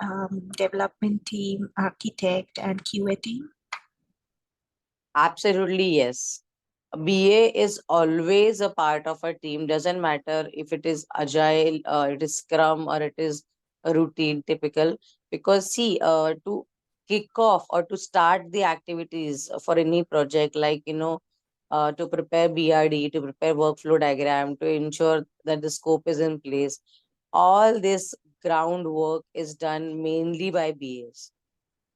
development team, architect, and QA team? Absolutely, yes. A BA is always a part of a team. Doesn't matter if it is agile, it is scrum, or it is a routine typical. Because see, to kick off or to start the activities for any project, like to prepare BRD, to prepare workflow diagram, to ensure that the scope is in place. All this groundwork is done mainly by BAs.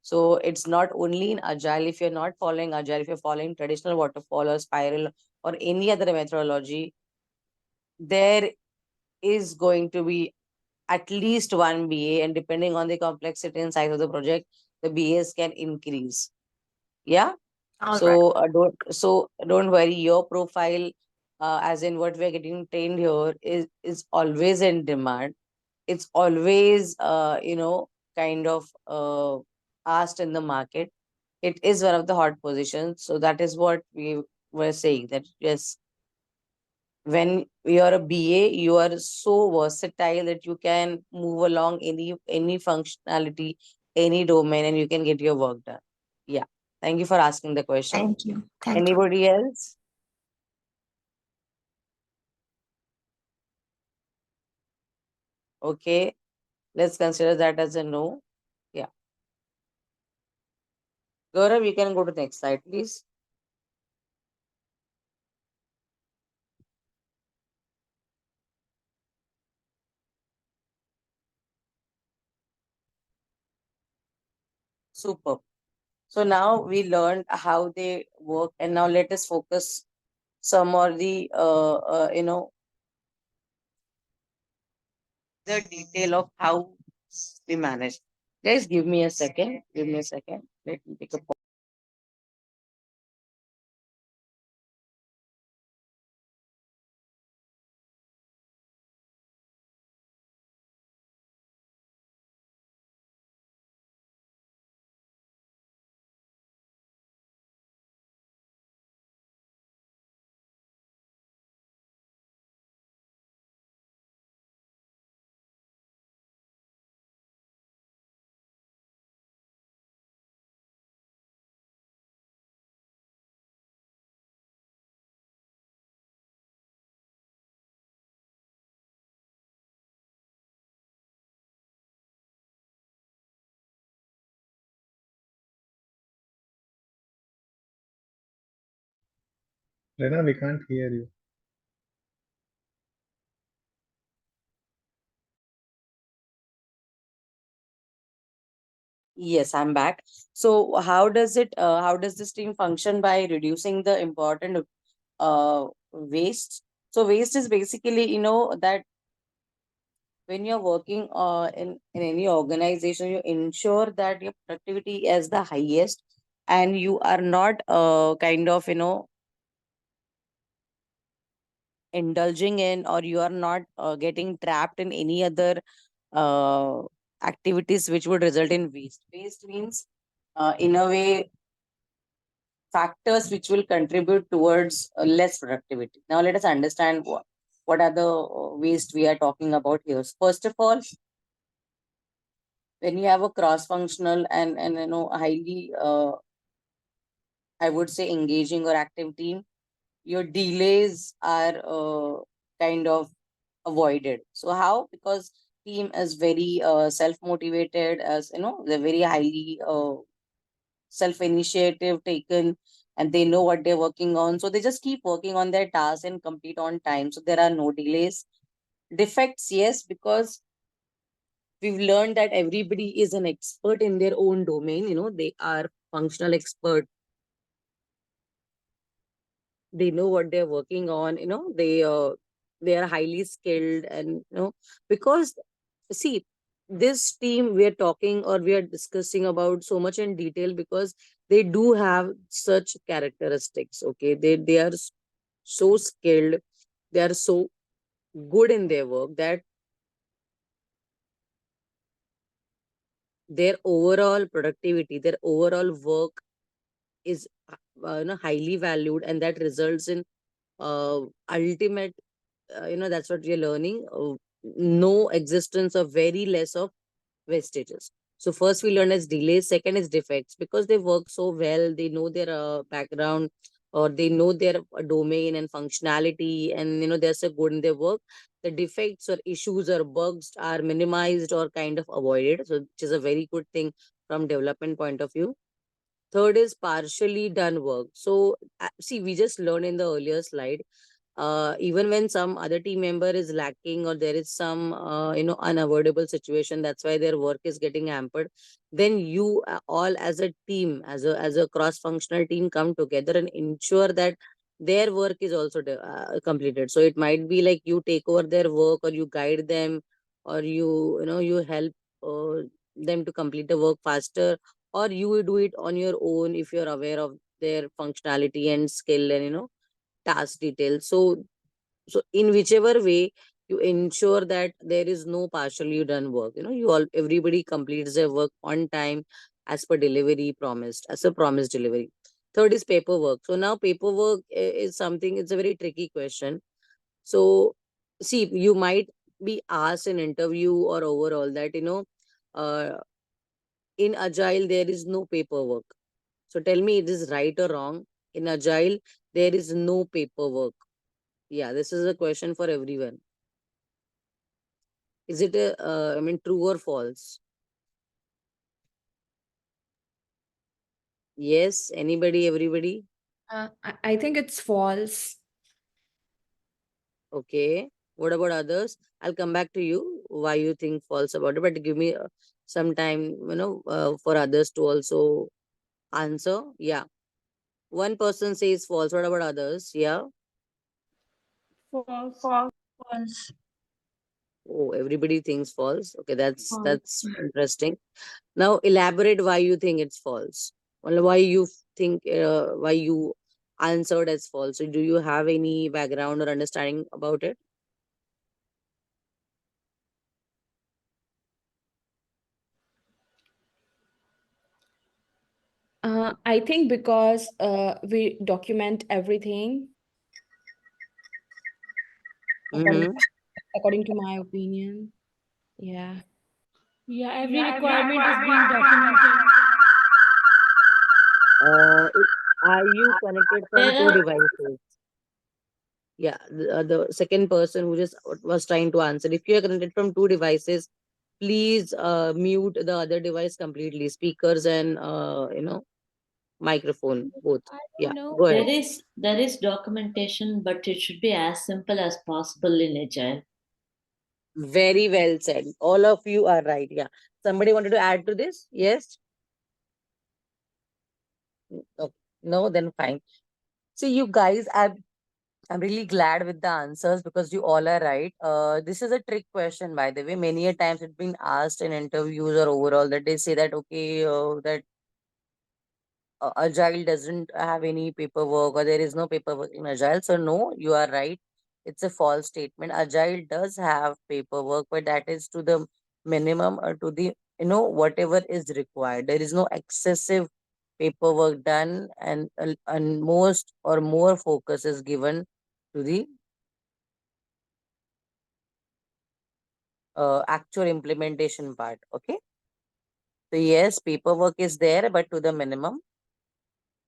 So it's not only in agile. If you're not following agile, if you're following traditional waterfall or spiral or any other methodology, there is going to be at least one BA, and depending on the complexity and size of the project, the BAs can increase. Yeah. All right. So don't worry. Your profile, as in what we're getting trained here, is always in demand. It's always kind of asked in the market. It is one of the hot positions. So that is what we were saying, that yes, when you are a BA, you are so versatile that you can move along any functionality, any domain, and you can get your work done. Yeah. Thank you for asking the question. Thank you. Thank you. Anybody else? Okay. Let's consider that as a no. Yeah. Gaurav, you can go to the next slide, please. Super. So now we learned how they work, and now let us focus some of the the detail of how we manage. Guys, give me a second. Give me a second. Let me take a pause. Lena, we can't hear you. Yes, I'm back. So how does this team function by reducing the important waste? So waste is basically, that when you're working in any organization, you ensure that your productivity is the highest and you are not kind of, indulging in, or you are not getting trapped in any other uh, activities which would result in waste. Waste means, in a way, factors which will contribute towards less productivity. Now, let us understand what are the waste we are talking about here. First of all, when you have a cross-functional and highly, I would say, engaging or active team, your delays are kind of avoided. So how? Because team is very self-motivated, as they're very highly self-initiative taken, and they know what they're working on, so they just keep working on their tasks and complete on time, so there are no delays. Defects, yes, because we've learned that everybody is an expert in their own domain. They are functional expert, they know what they're working on. They are highly skilled, and because, see, this team we are talking or we are discussing about so much in detail because they do have such characteristics. Okay, they are so skilled, they are so good in their work that their overall productivity, their overall work is highly valued, and that results in ultimate, that's what we are learning, no existence of very less of wastages. So first we learn as delays, second is defects, because they work so well, they know their background, or they know their domain and functionality, and they're so good in their work. The defects or issues or bugs are minimized or kind of avoided, so which is a very good thing from development point of view. Third is partially done work. So see, we just learned in the earlier slide, even when some other team member is lacking, or there is some unavoidable situation, that's why their work is getting hampered, then you all as a team, as a cross functional team, come together and ensure that their work is also completed. So it might be like you take over their work, or you guide them, or you help them to complete the work faster, or you do it on your own if you're aware of their functionality and skill and task details. So in whichever way, you ensure that there is no partially done work. Everybody completes their work on time, as per delivery promised, as a promised delivery. Third is paperwork. So now paperwork is something, it's a very tricky question. So see, you might be asked in interview or overall that uh, in agile there is no paperwork. So tell me, it is right or wrong? In agile there is no paperwork. Yeah, this is a question for everyone. Is it true or false? Yes, anybody, everybody? I think it's false. Okay. What about others? I'll come back to you why you think false about it, but give me some time, for others to also answer. Yeah. One person says false. What about others? Yeah. False. False. Oh, everybody thinks false. Okay, that's interesting. Now elaborate why you think it's false. Well, why you think why you answered as false. So do you have any background or understanding about it? I think because we document everything Mm-hmm. according to my opinion. Yeah. Yeah, every requirement is being documented. Are you connected from There two are devices? Yeah, the second person who just was trying to answer. If you are connected from two devices, please mute the other device completely, speakers and microphone, both. I Yeah, don't know. go ahead. There is documentation, but it should be as simple as possible in Agile. Very well said. All of you are right. Yeah. Somebody wanted to add to this? Yes? Okay. No, then fine. So you guys, I'm really glad with the answers because you all are right. This is a trick question, by the way. Many a times it's been asked in interviews or overall that they say that okay, that Agile doesn't have any paperwork or there is no paperwork in Agile. So no, you are right. It's a false statement. Agile does have paperwork, but that is to the minimum or to the whatever is required. There is no excessive paperwork done, and most or more focus is given to the actual implementation part. Okay. So yes, paperwork is there, but to the minimum.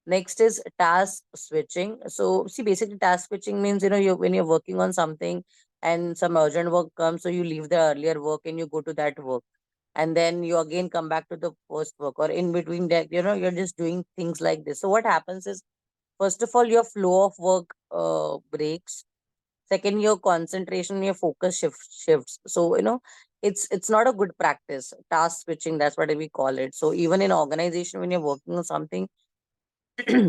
Next is task switching. So see, basically task switching means, you when you're working on something and some urgent work comes, so you leave the earlier work and you go to that work. And then you again come back to the first work, or in between that, you're just doing things like this. So what happens is, first of all, your flow of work breaks. Second, your concentration, your focus shifts. So, it's not a good practice. Task switching, that's what we call it. So even in organization, when you're working on something,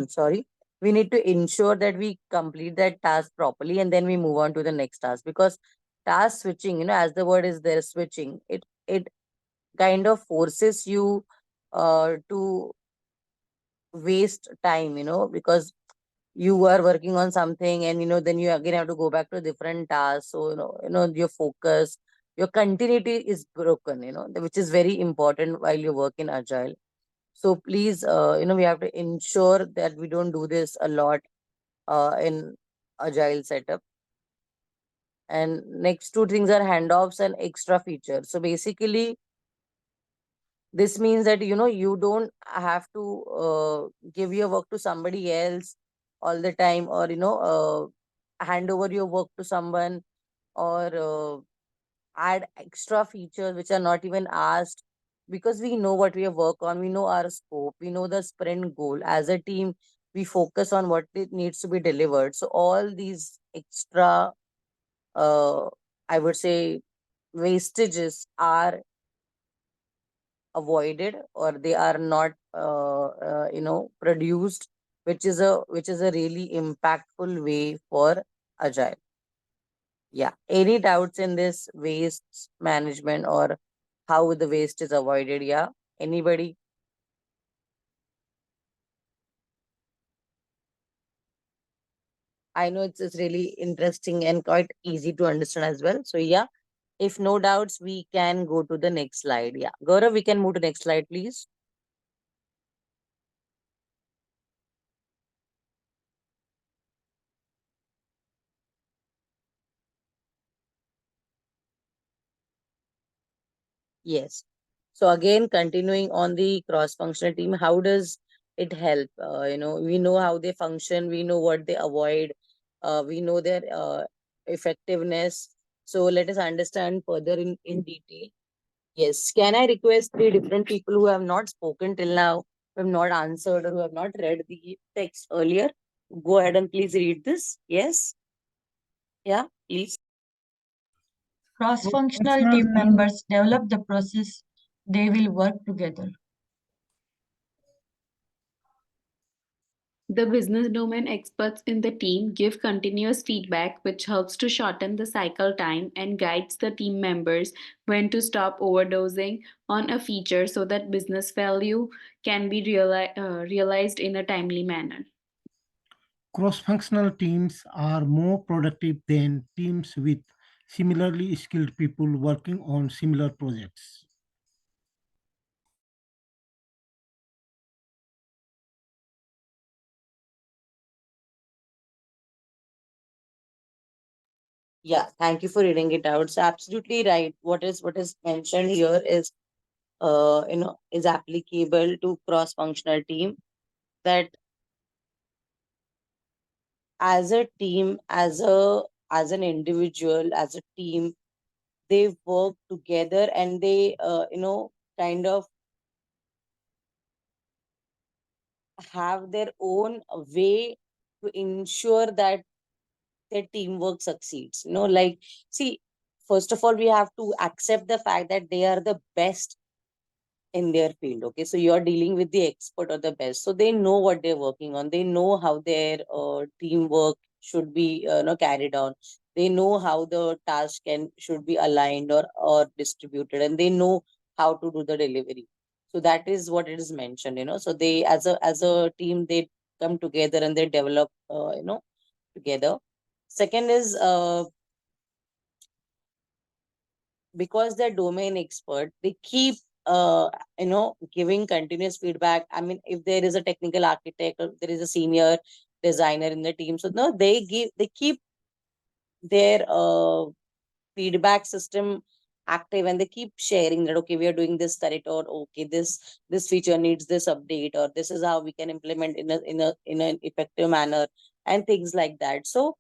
sorry, we need to ensure that we complete that task properly and then we move on to the next task, because task switching, as the word is there, switching, it kind of forces you to waste time, because you are working on something and then you again have to go back to a different task. So your focus, your continuity is broken, which is very important while you work in Agile. So please, we have to ensure that we don't do this a lot in Agile setup. And next two things are handoffs and extra features. So basically, this means that you don't have to give your work to somebody else all the time, or hand over your work to someone, or add extra features which are not even asked, because we know what we have worked on, we know our scope, we know the sprint goal. As a team, we focus on what it needs to be delivered. So all these extra I would say wastages are avoided, or they are not produced, which is a really impactful way for Agile. Yeah, any doubts in this waste management or how the waste is avoided? Yeah, anybody? I know it's really interesting and quite easy to understand as well. So yeah, if no doubts, we can go to the next slide. Yeah, Gaurav, we can move to next slide, please. Yes. So again, continuing on the cross-functional team, how does it help? We know how they function, we know what they avoid, we know their effectiveness. So let us understand further in detail. Yes. Can I request three different people who have not spoken till now, who have not answered, or who have not read the text earlier? Go ahead and please read this. Yes. Yeah, please. Cross-functional team members develop the process they will work together. The business domain experts in the team give continuous feedback, which helps to shorten the cycle time and guides the team members when to stop overdosing on a feature so that business value can be realized in a timely manner. Cross-functional teams are more productive than teams with similarly skilled people working on similar projects. Yeah, thank you for reading it out. It's absolutely right. What is mentioned here is applicable to cross-functional team, that as a team, as an individual, as a team, they work together and, they kind of have their own way to ensure that their teamwork succeeds. Like, see, first of all, we have to accept the fact that they are the best in their field. Okay, so you're dealing with the expert or the best, so they know what they're working on, they know how their teamwork should be carried on, they know how the task should be aligned or distributed, and they know how to do the delivery. So that is what it is mentioned. So they, as a team, they come together and they develop together. Second is, because they're domain expert, they keep giving continuous feedback. I mean, if there is a technical architect or there is a senior designer in the team, so no, they keep their feedback system active, and they keep sharing that, okay, we are doing this correct, or okay, this feature needs this update, or this is how we can implement in an effective manner, and things like that. So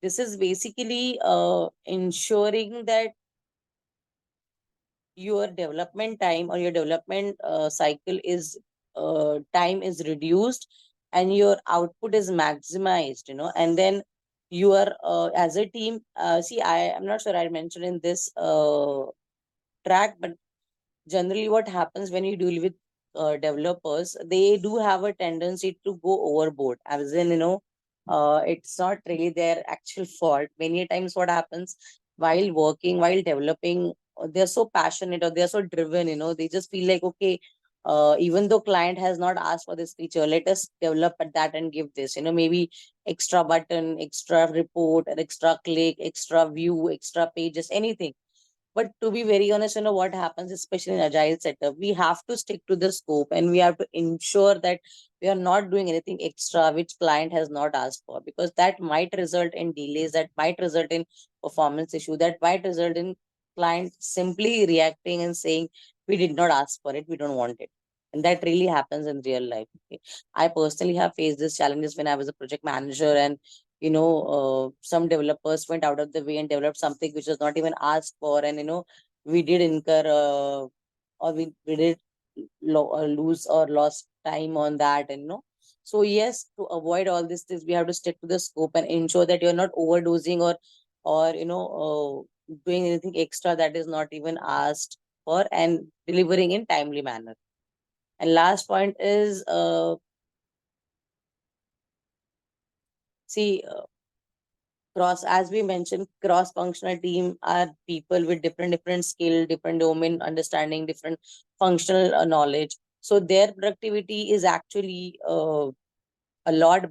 this is basically ensuring that your development time or your development cycle is time is reduced, and your output is maximized, and then you are as a team, see, I'm not sure I mentioned in this track, but generally what happens when you deal with developers, they do have a tendency to go overboard, as in, it's not really their actual fault. Many times what happens, while working, while developing, they're so passionate or they're so driven, they just feel like, okay, even though client has not asked for this feature, let us develop at that and give this, maybe extra button, extra report, an extra click, extra view, extra pages, anything. But to be very honest, what happens, especially in agile setup, we have to stick to the scope, and we have to ensure that we are not doing anything extra which client has not asked for, because that might result in delays, that might result in performance issue, that might result in client simply reacting and saying, we did not ask for it, we don't want it. And that really happens in real life. Okay? I personally have faced these challenges when I was a project manager, and some developers went out of the way and developed something which was not even asked for, and we did incur or we did lose or lost time on that, and so yes, to avoid all these things, we have to stick to the scope and ensure that you're not overdosing or doing anything extra that is not even asked for, and delivering in timely manner. And last point is, see, as we mentioned, cross functional team are people with different skill, different domain understanding, different functional knowledge. So their productivity is actually a lot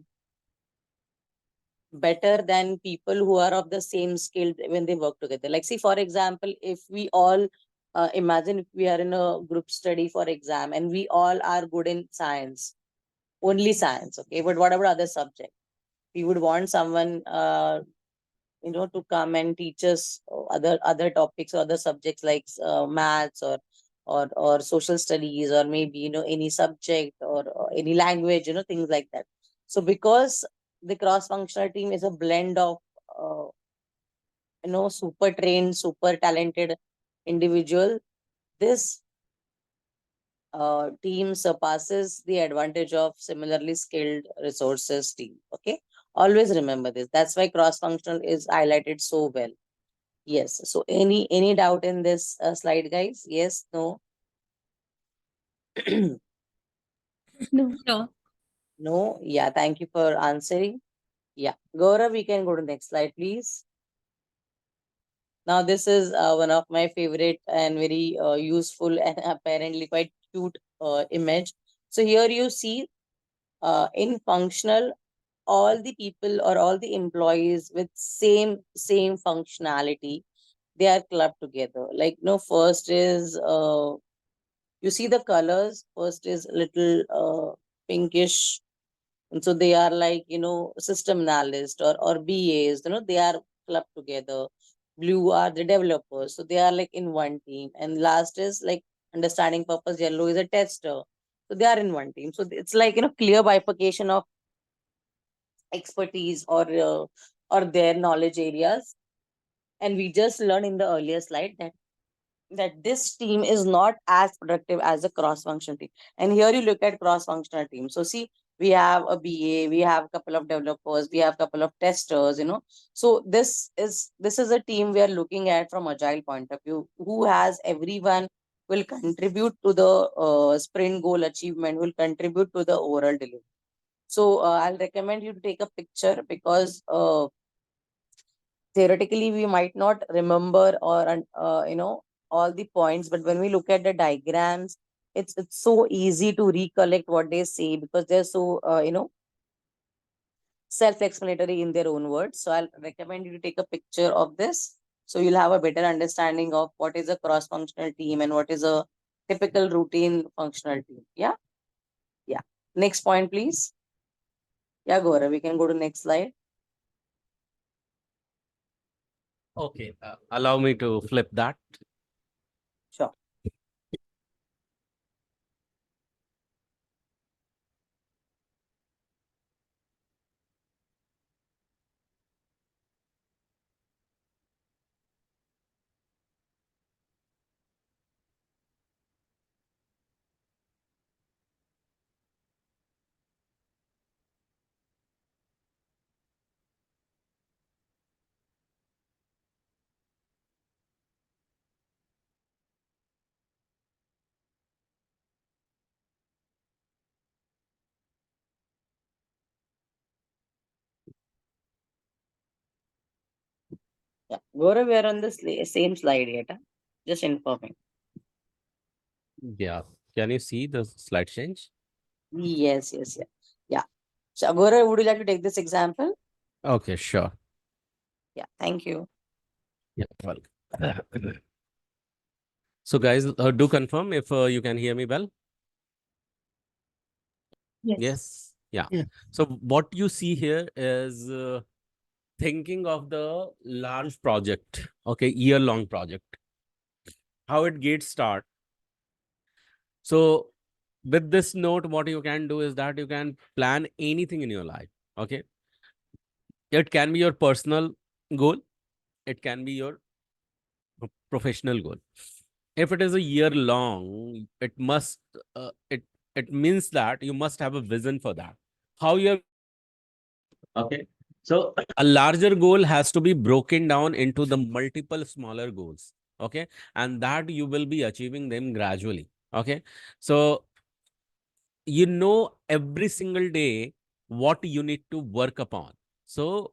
better than people who are of the same skill when they work together. Like, see, for example, if we all imagine if we are in a group study for exam, and we all are good in science, only science, okay, but what about other subject? We would want someone to come and teach us other topics or other subjects, like maths or social studies, or maybe any subject, or any language, things like that. So because the cross functional team is a blend of uh, super trained, super talented individual, this team surpasses the advantage of similarly skilled resources team. Okay, always remember this. That's why cross functional is highlighted so well. Yes. So any doubt in this slide, guys? Yes, no? No. No? Yeah, thank you for answering. Yeah. Gaurav, we can go to next slide, please. Now, this is one of my favorite and very useful and apparently quite cute image. So here you see in functional, all the people or all the employees with same functionality, they are clubbed together. Like, first is you see the colors. First is little pinkish, and so they are like system analyst or BAs. They are clubbed together. Blue are the developers, so they are like in one team. And last is like understanding purpose. Yellow is a tester, so they are in one team. So it's like clear bifurcation of expertise or their knowledge areas. And we just learned in the earlier slide that that this team is not as productive as a cross-functional team. And here you look at cross-functional team. So see, we have a BA, we have a couple of developers, we have a couple of testers, So this is a team we are looking at from agile point of view, who has everyone will contribute to the sprint goal achievement, will contribute to the overall delivery. So I'll recommend you to take a picture, because theoretically we might not remember or all the points, but when we look at the diagrams, it's so easy to recollect what they say, because they're so self-explanatory in their own words. So I'll recommend you to take a picture of this, so you'll have a better understanding of what is a cross-functional team and what is a typical routine functional team. Yeah. Next point, please. Yeah, Gaurav, we can go to next slide. Okay, allow me to flip that. Sure. Yeah, Gaurav, we are on the same slide yet. Just informing. Yeah. Can you see the slide change? Yes. Yeah. So, Gaurav, would you like to take this example? Okay, sure. Yeah, thank you. Yeah, welcome. So guys, do confirm if you can hear me well. Yes. Yeah. Yeah. So what you see here is thinking of the large project, okay, year-long project, how it gets start. So with this note, what you can do is that you can plan anything in your life, okay? It can be your personal goal. It can be your professional goal. If it is a year long, it must, it means that you must have a vision for that. How you're Okay. So a larger goal has to be broken down into the multiple smaller goals. Okay. And that you will be achieving them gradually. Okay. So every single day what you need to work upon. So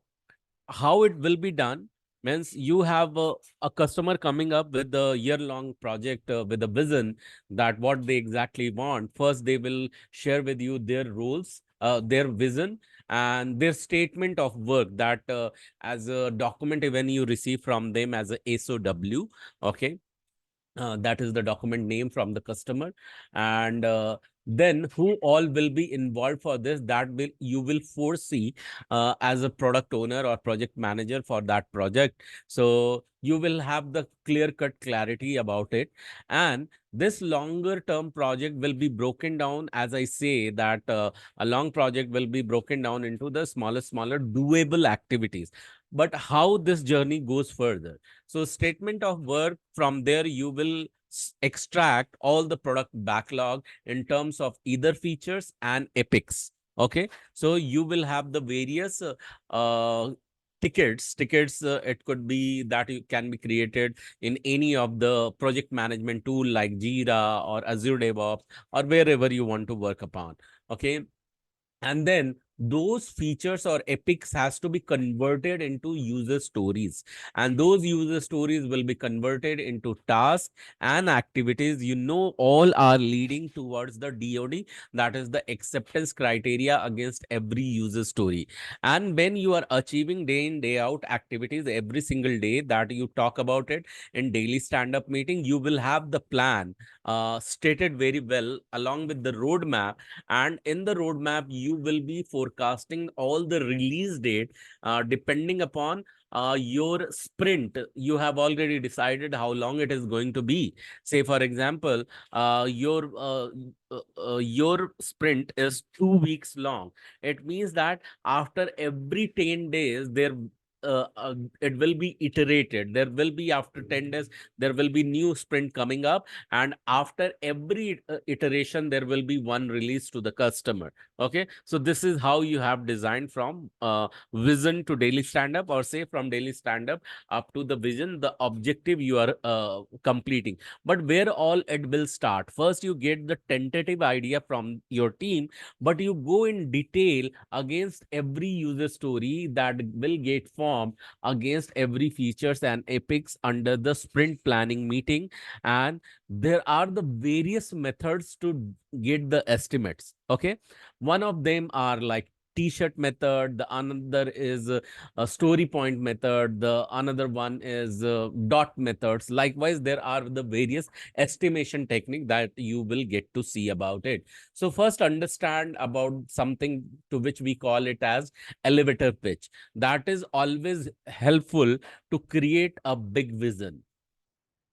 how it will be done means you have a customer coming up with a year-long project with a vision that what they exactly want. First, they will share with you their roles, their vision, and their statement of work that as a document when you receive from them as a SOW. Okay. That is the document name from the customer, and then who all will be involved for this, that will you will foresee as a product owner or project manager for that project. So you will have the clear cut clarity about it, and this longer term project will be broken down, as I say that a long project will be broken down into the smaller doable activities. But how this journey goes further, so statement of work, from there you will extract all the product backlog in terms of either features and epics. Okay. So you will have the various tickets. It could be that you can be created in any of the project management tool like Jira or Azure DevOps or wherever you want to work upon. Okay. And then those features or epics has to be converted into user stories, and those user stories will be converted into tasks and activities. All are leading towards the DoD, that is the acceptance criteria against every user story. And when you are achieving day in day out activities every single day, that you talk about it in daily stand-up meeting, you will have the plan stated very well along with the roadmap. And in the roadmap you will be forecasting all the release date depending upon your sprint. You have already decided how long it is going to be. Say for example, your sprint is 2 weeks long. It means that after every 10 days it will be iterated. There will be, after 10 days, there will be new sprint coming up, and after every iteration, there will be one release to the customer. Okay, so this is how you have designed from vision to daily stand-up, or say from daily stand-up up to the vision, the objective you are completing. But where all it will start, first you get the tentative idea from your team, but you go in detail against every user story that will get formed against every features and epics under the sprint planning meeting. And there are the various methods to get the estimates. Okay, one of them are like t-shirt method, the another is a story point method, the another one is dot methods. Likewise, there are the various estimation technique that you will get to see about it. So first, understand about something to which we call it as elevator pitch. That is always helpful to create a big vision.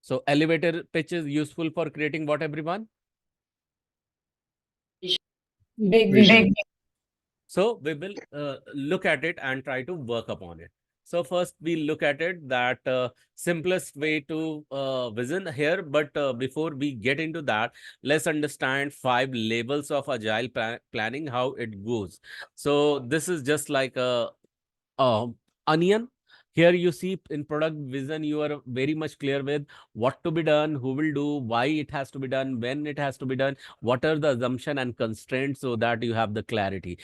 So elevator pitch is useful for creating what, everyone? Big vision. So we will look at it and try to work upon it. So first we look at it that simplest way to vision here. But before we get into that, let's understand 5 levels of agile planning, how it goes. So this is just like a onion. Here you see in product vision, you are very much clear with what to be done, who will do, why it has to be done, when it has to be done, what are the assumption and constraints, so that you have the clarity.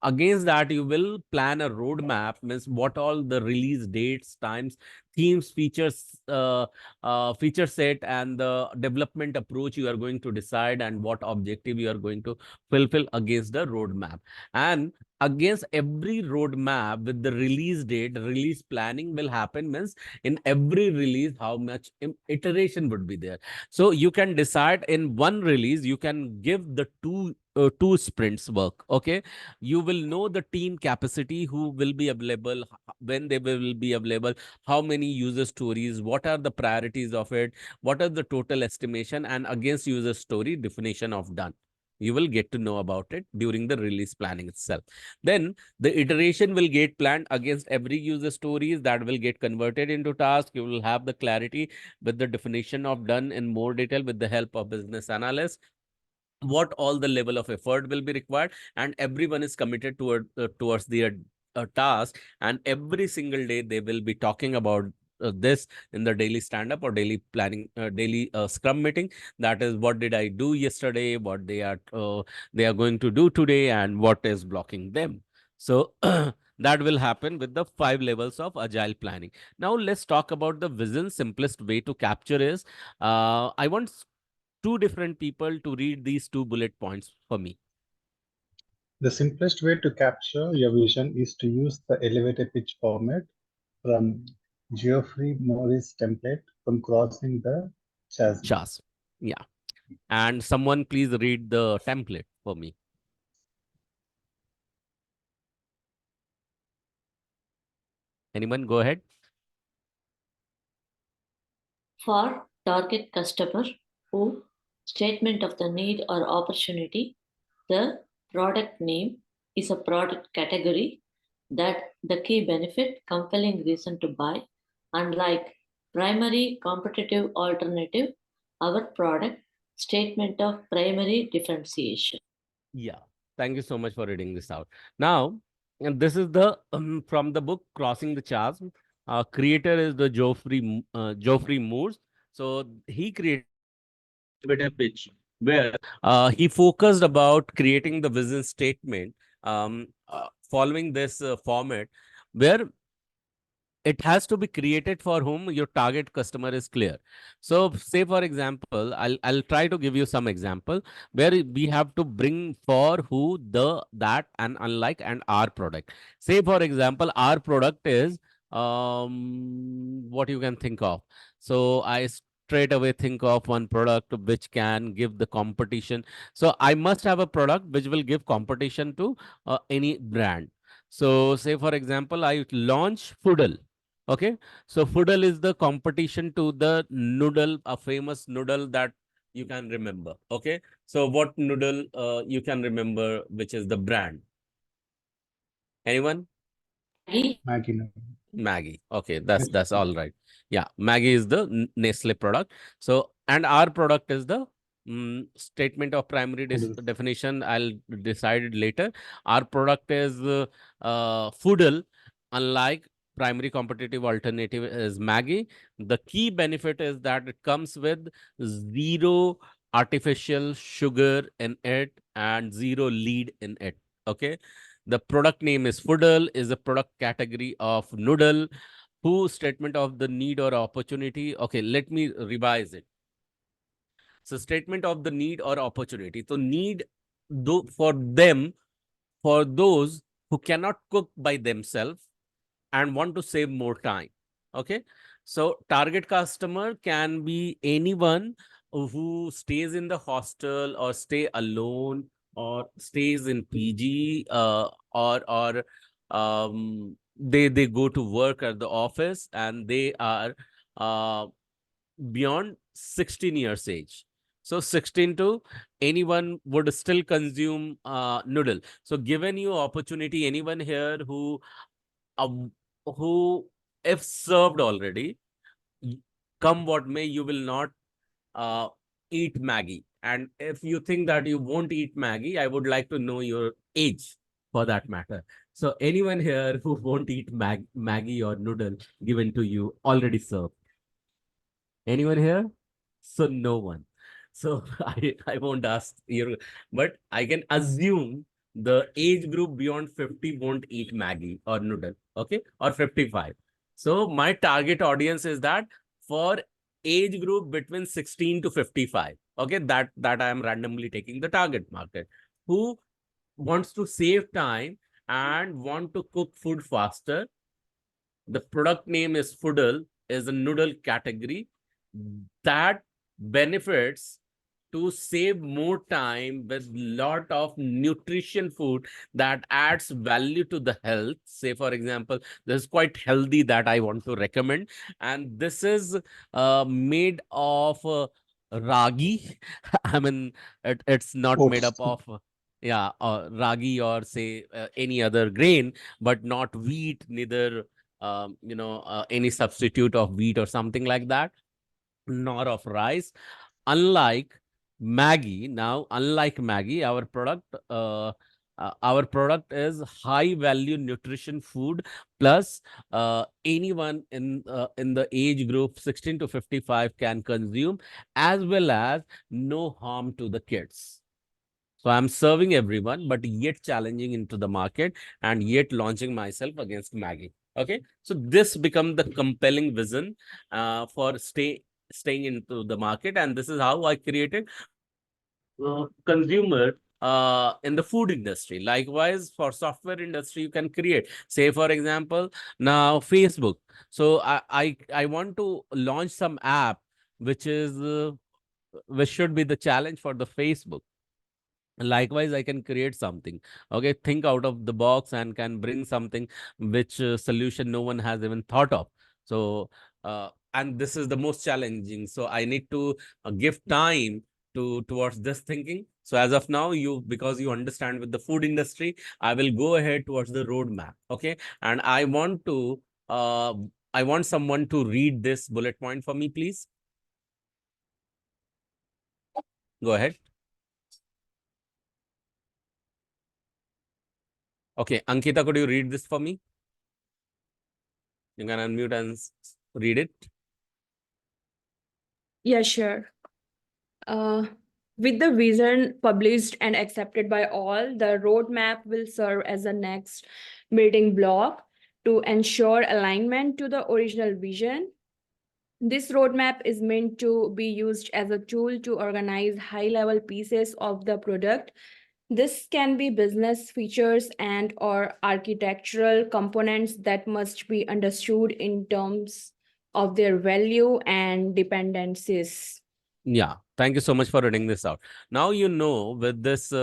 Against that, you will plan a roadmap, means what all the release dates, times, themes, features, feature set, and the development approach you are going to decide, and what objective you are going to fulfill against the roadmap. And against every roadmap with the release date, release planning will happen, means in every release how much iteration would be there. So you can decide in one release, you can give the two sprints work. Okay, you will know the team capacity, who will be available, when they will be available, how many user stories, what are the priorities of it, what are the total estimation, and against user story definition of done. You will get to know about it during the release planning itself. Then the iteration will get planned against every user stories that will get converted into task. You will have the clarity with the definition of done in more detail with the help of business analysts, what all the level of effort will be required, and everyone is committed towards their task. And every single day they will be talking about this in the daily stand-up or daily planning, daily scrum meeting. That is, what did I do yesterday, what they are going to do today, and what is blocking them. So that will happen with the 5 levels of agile planning. Now let's talk about the vision. Simplest way to capture is, I want 2 different people to read these 2 bullet points for me. The simplest way to capture your vision is to use the elevator pitch format from Geoffrey Morris' template from Crossing the Chasm. Yeah. And someone please read the template for me. Anyone, go ahead. For target customer who statement of the need or opportunity, the product name is a product category, that the key benefit, compelling reason to buy, unlike primary competitive alternative, our product statement of primary differentiation. Yeah, thank you so much for reading this out. Now, and this is the from the book Crossing the Chasm. Creator is the Geoffrey Moores. So he created elevator pitch where he focused about creating the vision statement, following this format, where it has to be created for whom your target customer is clear. So say for example, I'll try to give you some example where we have to bring for who, the, that, and unlike, and our product. Say for example, our product is what you can think of. So I straight away think of one product which can give the competition. So I must have a product which will give competition to any brand. So say for example, I launch Foodle. Okay, so Foodle is the competition to the noodle, a famous noodle that you can remember. Okay, so what noodle you can remember, which is the brand? Anyone? Maggi noodle. Maggie. Okay, that's all right. Yeah, Maggie is the Nestle product. So, and our product is the statement of primary definition. I'll decide it later. Our product is Foodle, unlike primary competitive alternative is Maggie. The key benefit is that it comes with zero artificial sugar in it and zero lead in it. Okay. The product name is Foodle, is a product category of noodle. Who statement of the need or opportunity? Okay, let me revise it. So statement of the need or opportunity. So need for them, for those who cannot cook by themselves and want to save more time. Okay. So target customer can be anyone who stays in the hostel or stay alone or stays in PG or they go to work at the office and they are beyond 16 years age. So 16 to anyone would still consume noodle. So given you opportunity, anyone here um, who if served already, come what may, you will not eat Maggie. And if you think that you won't eat Maggie, I would like to know your age for that matter. So anyone here who won't eat Maggie or noodle given to you already served? Anyone here? So no one. So I won't ask you, but I can assume the age group beyond 50 won't eat Maggie or noodle, okay? Or 55. So my target audience is that for age group between 16 to 55, okay? That I am randomly taking the target market. Who wants to save time and want to cook food faster. The product name is Foodle, is a noodle category that benefits to save more time with lot of nutrition food that adds value to the health. Say, for example, this is quite healthy that I want to recommend. And this is made of ragi. I mean, it's not made up of yeah, ragi or say any other grain, but not wheat, neither any substitute of wheat or something like that, nor of rice. Unlike Maggie, our product is high value nutrition food plus anyone in the age group 16 to 55 can consume, as well as no harm to the kids. So I'm serving everyone, but yet challenging into the market and yet launching myself against Maggie. Okay, so this become the compelling vision for staying into the market, and this is how I created consumer in the food industry. Likewise, for software industry, you can create. Say, for example, now Facebook. So I want to launch some app which is which should be the challenge for the Facebook. Likewise, I can create something. Okay, think out of the box and can bring something which solution no one has even thought of. So and this is the most challenging, so I need to give time towards this thinking. So as of now, because you understand with the food industry, I will go ahead towards the roadmap. Okay, and I want someone to read this bullet point for me, please. Go ahead. Okay, Ankita, could you read this for me? You can unmute and read it. Yeah, sure. With the vision published and accepted by all, the roadmap will serve as the next building block to ensure alignment to the original vision. This roadmap is meant to be used as a tool to organize high-level pieces of the product. This can be business features and or architectural components that must be understood in terms of their value and dependencies. Yeah, thank you so much for reading this out. Now you know with this,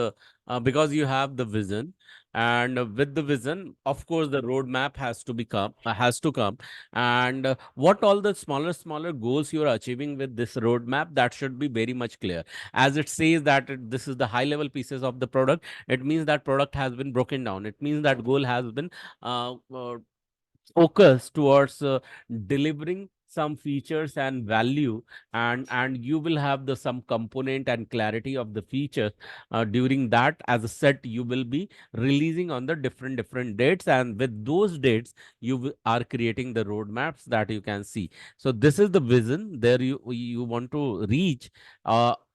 because you have the vision, and with the vision, of course, the roadmap has to come, and what all the smaller goals you are achieving with this roadmap, that should be very much clear. As it says that this is the high level pieces of the product, it means that product has been broken down. It means that goal has been focus towards delivering some features and value, and you will have the some component and clarity of the features. During that, as a set, you will be releasing on the different dates, and with those dates are creating the roadmaps that you can see. So this is the vision there you want to reach,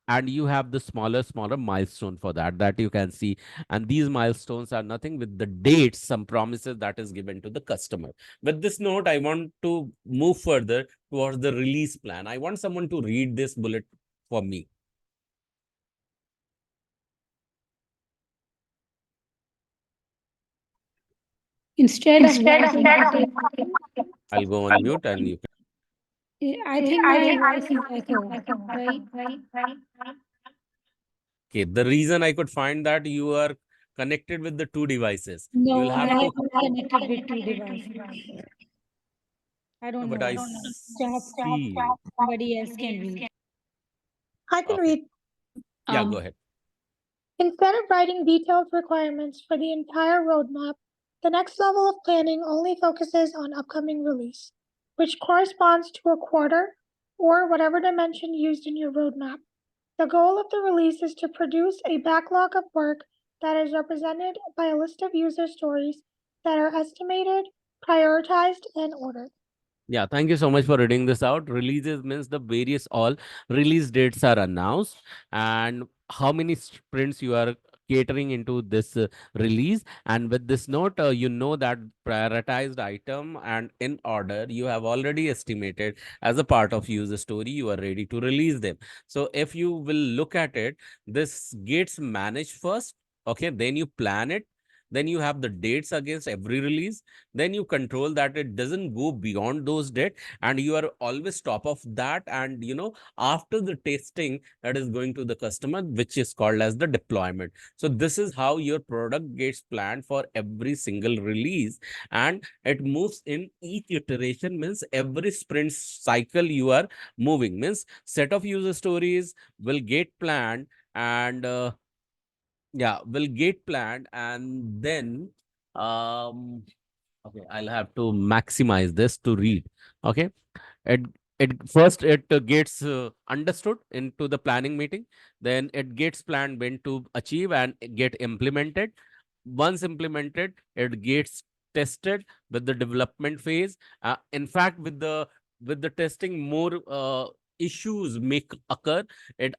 and you have the smaller milestone for that you can see. And these milestones are nothing with the dates, some promises that is given to the customer. With this note, I want to move further towards the release plan. I want someone to read this bullet for me. Instead of writing detailed, I'll go on mute and you can. I think my voice is echo, right? Okay, the reason I could find that you are connected with the two devices. You will No, have I to. have not connected with two devices. I No, don't but know. I see. Somebody else can read. I can Okay. read. Yeah, go ahead. Instead of writing detailed requirements for the entire roadmap, the next level of planning only focuses on upcoming release, which corresponds to a quarter or whatever dimension used in your roadmap. The goal of the release is to produce a backlog of work that is represented by a list of user stories that are estimated, prioritized, and ordered. Yeah, thank you so much for reading this out. Releases means the various all release dates are announced, and how many sprints you are catering into this release. And with this note, you know that prioritized item and in order you have already estimated as a part of user story, you are ready to release them. So if you will look at it, this gets managed first, okay, then you plan it, then you have the dates against every release, then you control that it doesn't go beyond those dates, and you are always top of that. And after the testing, that is going to the customer, which is called as the deployment. So this is how your product gets planned for every single release, and it moves in each iteration, means every sprint cycle you are moving, means set of user stories will get planned, and yeah, will get planned, and then okay, I'll have to maximize this to read. Okay, it it gets understood into the planning meeting, then it gets planned when to achieve and get implemented. Once implemented, it gets tested with the development phase. In fact, with the testing, more issues may occur. It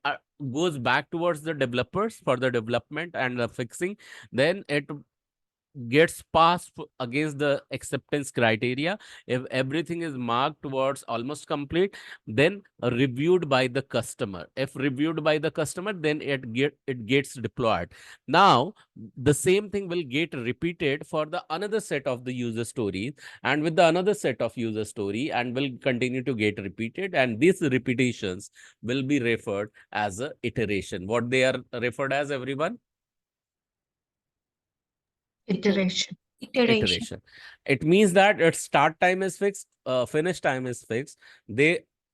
goes back towards the developers for the development and the fixing. Then it gets passed against the acceptance criteria. If everything is marked towards almost complete, then reviewed by the customer. If reviewed by the customer, then it gets deployed. Now the same thing will get repeated for the another set of the user stories, and with the another set of user story, and will continue to get repeated, and these repetitions will be referred as a iteration. What they are referred as, everyone? Iteration. It means that its start time is fixed, finish time is fixed.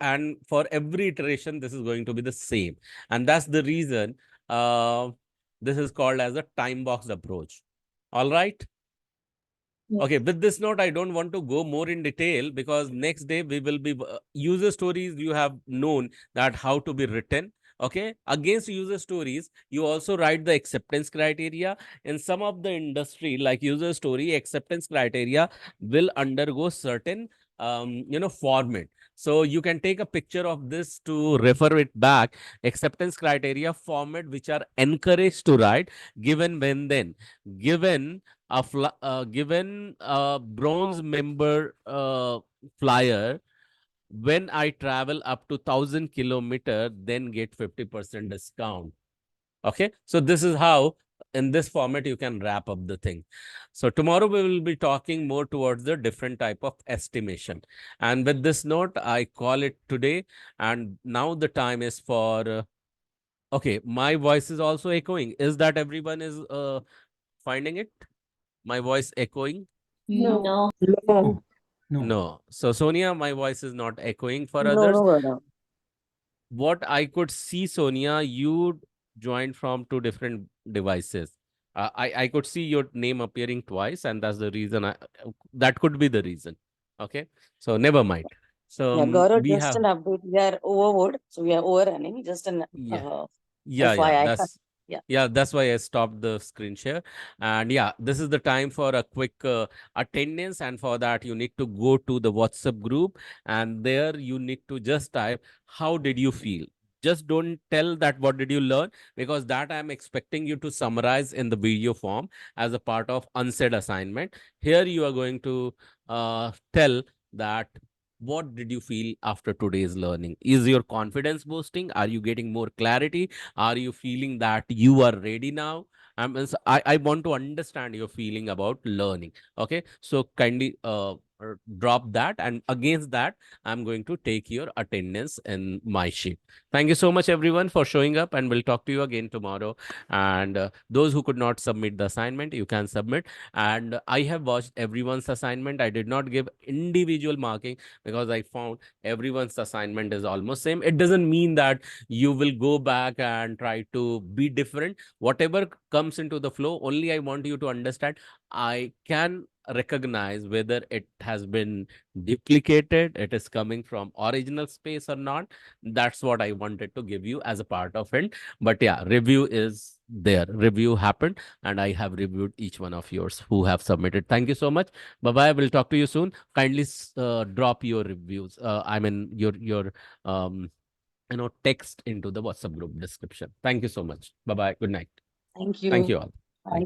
And for every iteration, this is going to be the same. And that's the reason this is called as a time box approach. All right. Okay, with this note, I don't want to go more in detail, because next day we will be user stories. You have known that how to be written. Okay, against user stories, you also write the acceptance criteria. In some of the industry, like user story, acceptance criteria will undergo certain format. So you can take a picture of this to refer it back. Acceptance criteria format which are encouraged to write, given when then, given given a bronze member flyer, when I travel up to 1,000 kilometers, then get 50% discount. Okay, so this is how in this format you can wrap up the thing. So tomorrow we will be talking more towards the different type of estimation. And with this note, I call it today. And now the time is for okay, my voice is also echoing. Is that everyone is finding it? My voice echoing? No. No. So Sonia, my voice is not echoing for No, others. no. What I could see, Sonia, you joined from two different devices. I could see your name appearing twice, and that's the reason. That could be the reason. Okay, so never mind. So Yeah, Gaurav, we just have, an update. We are overboard, so we are overrunning. Just an yeah. Yeah, FYI. yeah, Yeah. that's why I stopped the screen share. And yeah, this is the time for a quick attendance, and for that you need to go to the WhatsApp group, and there you need to just type how did you feel. Just don't tell that what did you learn, because that I'm expecting you to summarize in the video form as a part of unsaid assignment. Here you are going to tell that what did you feel after today's learning. Is your confidence boosting? Are you getting more clarity? Are you feeling that you are ready now? I want to understand your feeling about learning. Okay, so kindly drop that, and against that I'm going to take your attendance in my sheet. Thank you so much everyone for showing up, and we'll talk to you again tomorrow. And those who could not submit the assignment, you can submit. And I have watched everyone's assignment. I did not give individual marking because I found everyone's assignment is almost same. It doesn't mean that you will go back and try to be different. Whatever comes into the flow, only I want you to understand. I can recognize whether it has been duplicated, it is coming from original space or not. That's what I wanted to give you as a part of it. But yeah, review is there. Review happened, and I have reviewed each one of yours who have submitted. Thank you so much. Bye bye. We'll talk to you soon. Kindly drop your reviews. I mean your text into the WhatsApp group description. Thank you so much. Bye bye. Good night. Thank Thank you. you all. Thank you.